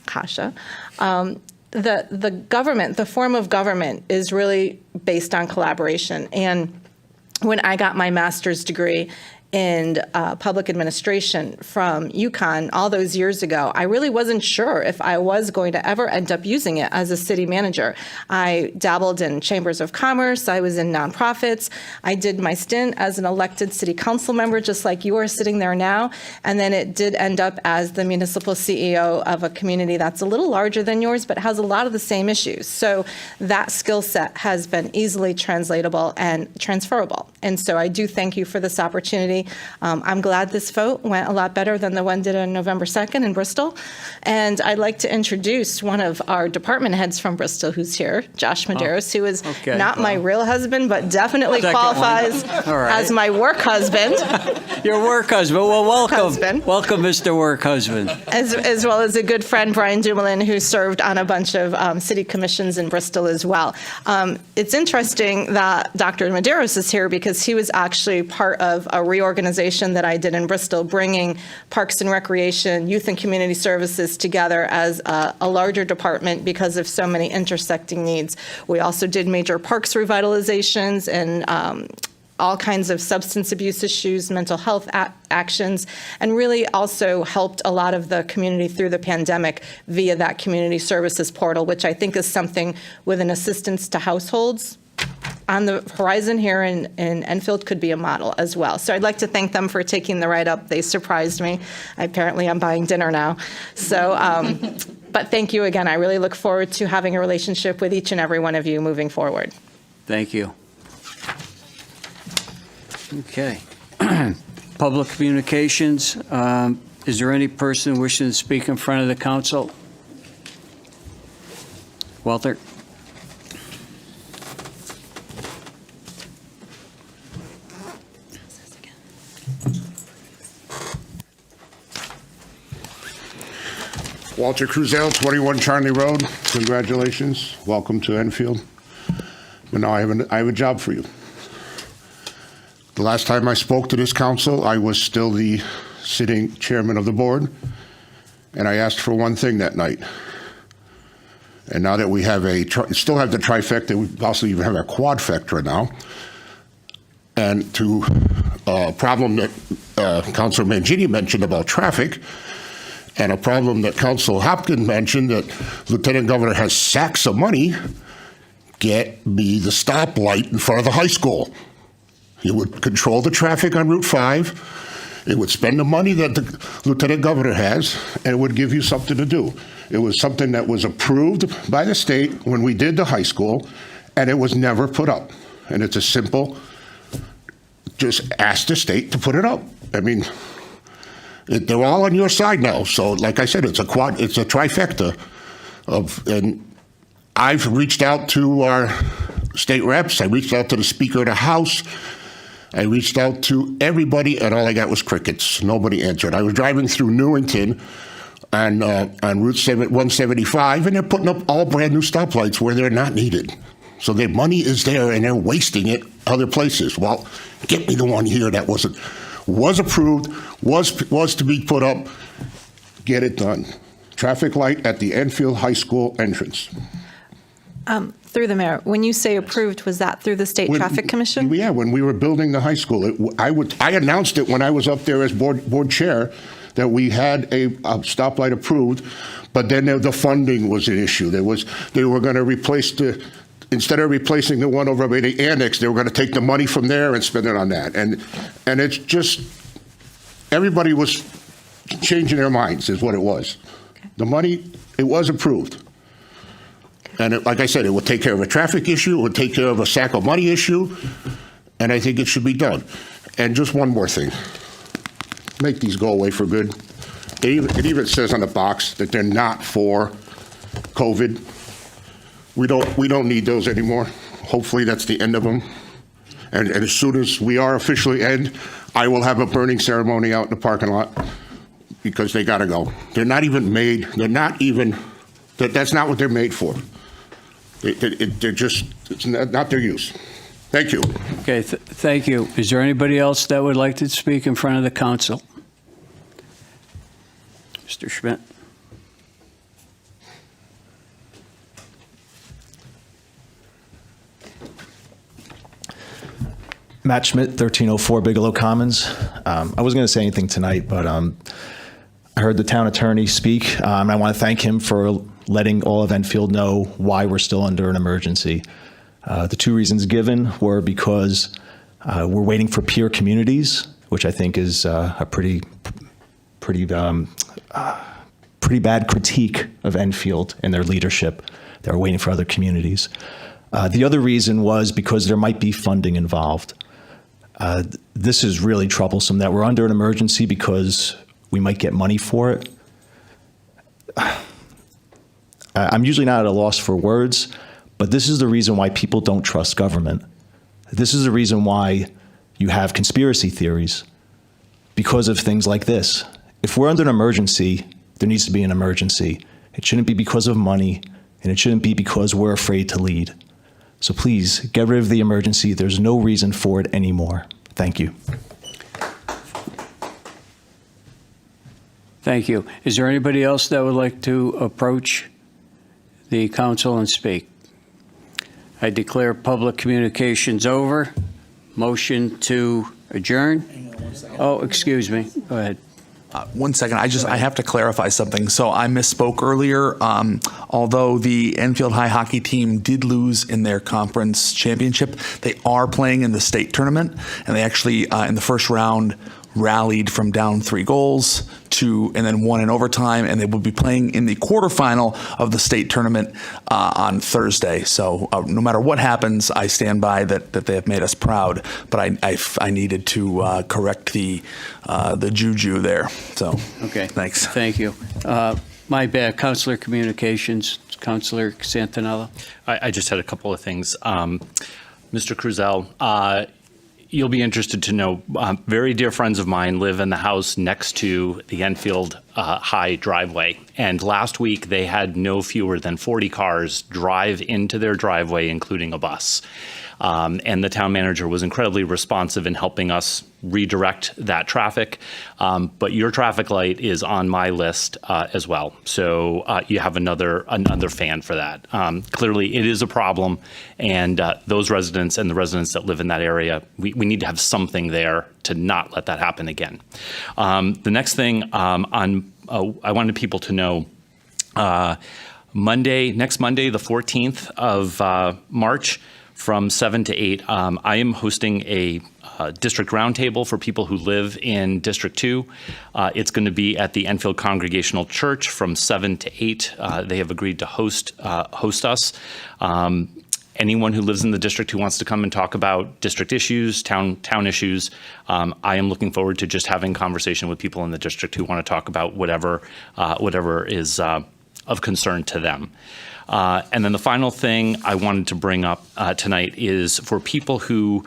Kasha. The government, the form of government is really based on collaboration. And when I got my master's degree in public administration from UConn all those years ago, I really wasn't sure if I was going to ever end up using it as a city manager. I dabbled in chambers of commerce. I was in nonprofits. I did my stint as an elected city council member, just like you are sitting there now. And then it did end up as the municipal CEO of a community that's a little larger than yours, but has a lot of the same issues. So that skill set has been easily translatable and transferable. And so I do thank you for this opportunity. I'm glad this vote went a lot better than the one did on November 2nd in Bristol. And I'd like to introduce one of our department heads from Bristol who's here, Josh Medeiros, who is not my real husband, but definitely qualifies as my work husband. Your work husband. Well, welcome. Welcome, Mr. Work Husband. As well as a good friend, Brian Dumoulin, who served on a bunch of city commissions in Bristol as well. It's interesting that Dr. Medeiros is here because he was actually part of a reorganization that I did in Bristol, bringing Parks and Recreation, Youth and Community Services together as a larger department because of so many intersecting needs. We also did major parks revitalizations and all kinds of substance abuse issues, mental health actions, and really also helped a lot of the community through the pandemic via that community services portal, which I think is something with an assistance to households on the horizon here in Enfield could be a model as well. So I'd like to thank them for taking the write up. They surprised me. Apparently I'm buying dinner now. So, but thank you again. I really look forward to having a relationship with each and every one of you moving forward. Thank you. Okay. Public communications. Is there any person wishing to speak in front of the council? Walter? Walter Cruzel, 21 Charlie Road. Congratulations. Welcome to Enfield. But now I have a job for you. The last time I spoke to this council, I was still the sitting chairman of the board, and I asked for one thing that night. And now that we have still have the trifecta, we possibly even have a quadfecta now, and to a problem that Councilor Mangini mentioned about traffic, and a problem that Councilor Hopkins mentioned that Lieutenant Governor has sacks of money, get me the stoplight in front of the high school. It would control the traffic on Route 5. It would spend the money that the Lieutenant Governor has, and it would give you something to do. It was something that was approved by the state when we did the high school, and it was never put up. And it's a simple, just ask the state to put it up. I mean, they're all on your side now. So, like I said, it's a trifecta and I've reached out to our state reps. I reached out to the Speaker of the House. I reached out to everybody, and all I got was crickets. Nobody answered. I was driving through Newington on Route 175, and they're putting up all brand new stoplights where they're not needed. So their money is there, and they're wasting it other places. Well, get me the one here that wasn't was approved, was to be put up. Get it done. Traffic light at the Enfield High School entrance. Through the mayor, when you say approved, was that through the State Traffic Commission? Yeah, when we were building the high school, I announced it when I was up there as board chair that we had a stoplight approved, but then the funding was an issue. They were going to replace instead of replacing the one over by the annex, they were going to take the money from there and spend it on that. And it's just, everybody was changing their minds is what it was. Okay. The money, it was approved. And like I said, it would take care of a traffic issue, it would take care of a sack of money issue, and I think it should be done. And just one more thing. Make these go away for good. It even says on the box that they're not for COVID. We don't need those anymore. Hopefully that's the end of them. And as soon as we are officially end, I will have a burning ceremony out in the parking lot because they got to go. They're not even made, that's not what they're made for. They're just, it's not their use. Thank you. Okay, thank you. Is there anybody else that would like to speak in front of the council? Mr. Schmidt. Matt Schmidt, 1304 Bigelow Commons. I wasn't going to say anything tonight, but I heard the town attorney speak, and I want to thank him for letting all of Enfield know why we're still under an emergency. The two reasons given were because we're waiting for peer communities, which I think is a pretty bad critique of Enfield and their leadership. They're waiting for other communities. The other reason was because there might be funding involved. This is really troublesome that we're under an emergency because we might get money for it. I'm usually not at a loss for words, but this is the reason why people don't trust government. This is the reason why you have conspiracy theories, because of things like this. If we're under an emergency, there needs to be an emergency. It shouldn't be because of money, and it shouldn't be because we're afraid to lead. So please, get rid of the emergency. There's no reason for it anymore. Thank you. Thank you. Is there anybody else that would like to approach the council and speak? I declare public communications over. Motion to adjourn. Oh, excuse me. Go ahead. 1 second. I have to clarify something. So I misspoke earlier. Although the Enfield High hockey team did lose in their conference championship, they are playing in the state tournament, and they actually in the first round rallied from down 3 goals and then won in overtime, and they will be playing in the quarterfinal of the state tournament on Thursday. So no matter what happens, I stand by that they have made us proud. But I needed to correct the juju there. So okay, thanks. Thank you. My bad. Councilor Communications, Councilor Santinella. I just had a couple of things. Mr. Cruzel, you'll be interested to know, very dear friends of mine live in the house next to the Enfield High driveway. And last week, they had no fewer than 40 cars drive into their driveway, including a bus. And the town manager was incredibly responsive in helping us redirect that traffic. But your traffic light is on my list as well. So you have another fan for that. Clearly, it is a problem. And those residents and the residents that live in that area, we need to have something there to not let that happen again. The next thing I wanted people to know, next Monday, the 14th of March, from 7 to 8, I am hosting a district roundtable for people who live in District 2. It's going to be at the Enfield Congregational Church from 7 to 8. They have agreed to host us. Anyone who lives in the district who wants to come and talk about district issues, town issues, I am looking forward to just having conversation with people in the district who want to talk about whatever is of concern to them. And then the final thing I wanted to bring up tonight is for people who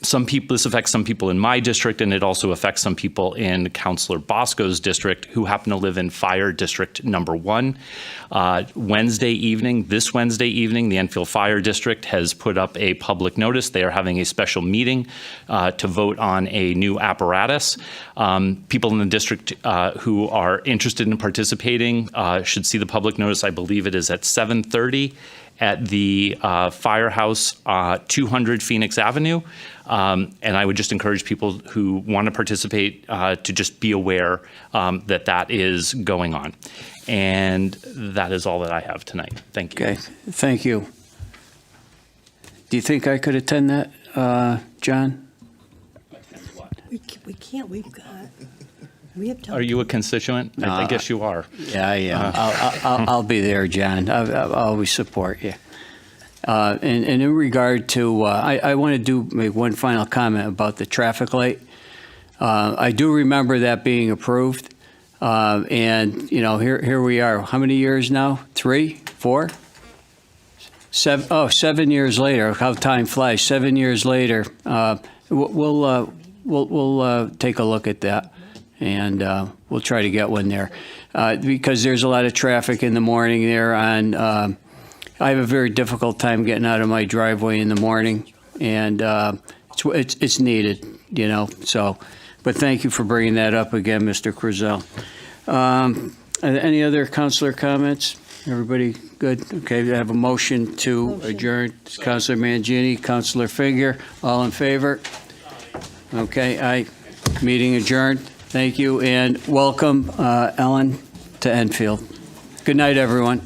some people, this affects some people in my district, and it also affects some people in Councilor Bosco's district who happen to live in Fire District Number 1. This Wednesday evening, the Enfield Fire District has put up a public notice. They are having a special meeting to vote on a new apparatus. People in the district who are interested in participating should see the public notice. I believe it is at 7:30 at the Firehouse, 200 Phoenix Avenue. And I would just encourage people who want to participate to just be aware that that is going on. And that is all that I have tonight. Thank you. Okay, thank you. Do you think I could attend that, John? We can't, we have time. Are you a constituent? I guess you are. Yeah, I am. I'll be there, John. I'll always support you. And in regard to, I want to make one final comment about the traffic light. I do remember that being approved. And, you know, here we are. How many years now? 3, 4? 7? Oh, 7 years later. How time flies. 7 years later. We'll take a look at that. And we'll try to get one there. Because there's a lot of traffic in the morning there on, I have a very difficult time getting out of my driveway in the morning, and it's needed, you know, so, but thank you for bringing that up again, Mr. Krusell. Any other councilor comments? Everybody good? Okay, we have a motion to adjourn. Councilor Mangini, Councilor Figure, all in favor? Okay, aye. Meeting adjourned. Thank you, and welcome, Ellen, to Enfield. Good night, everyone.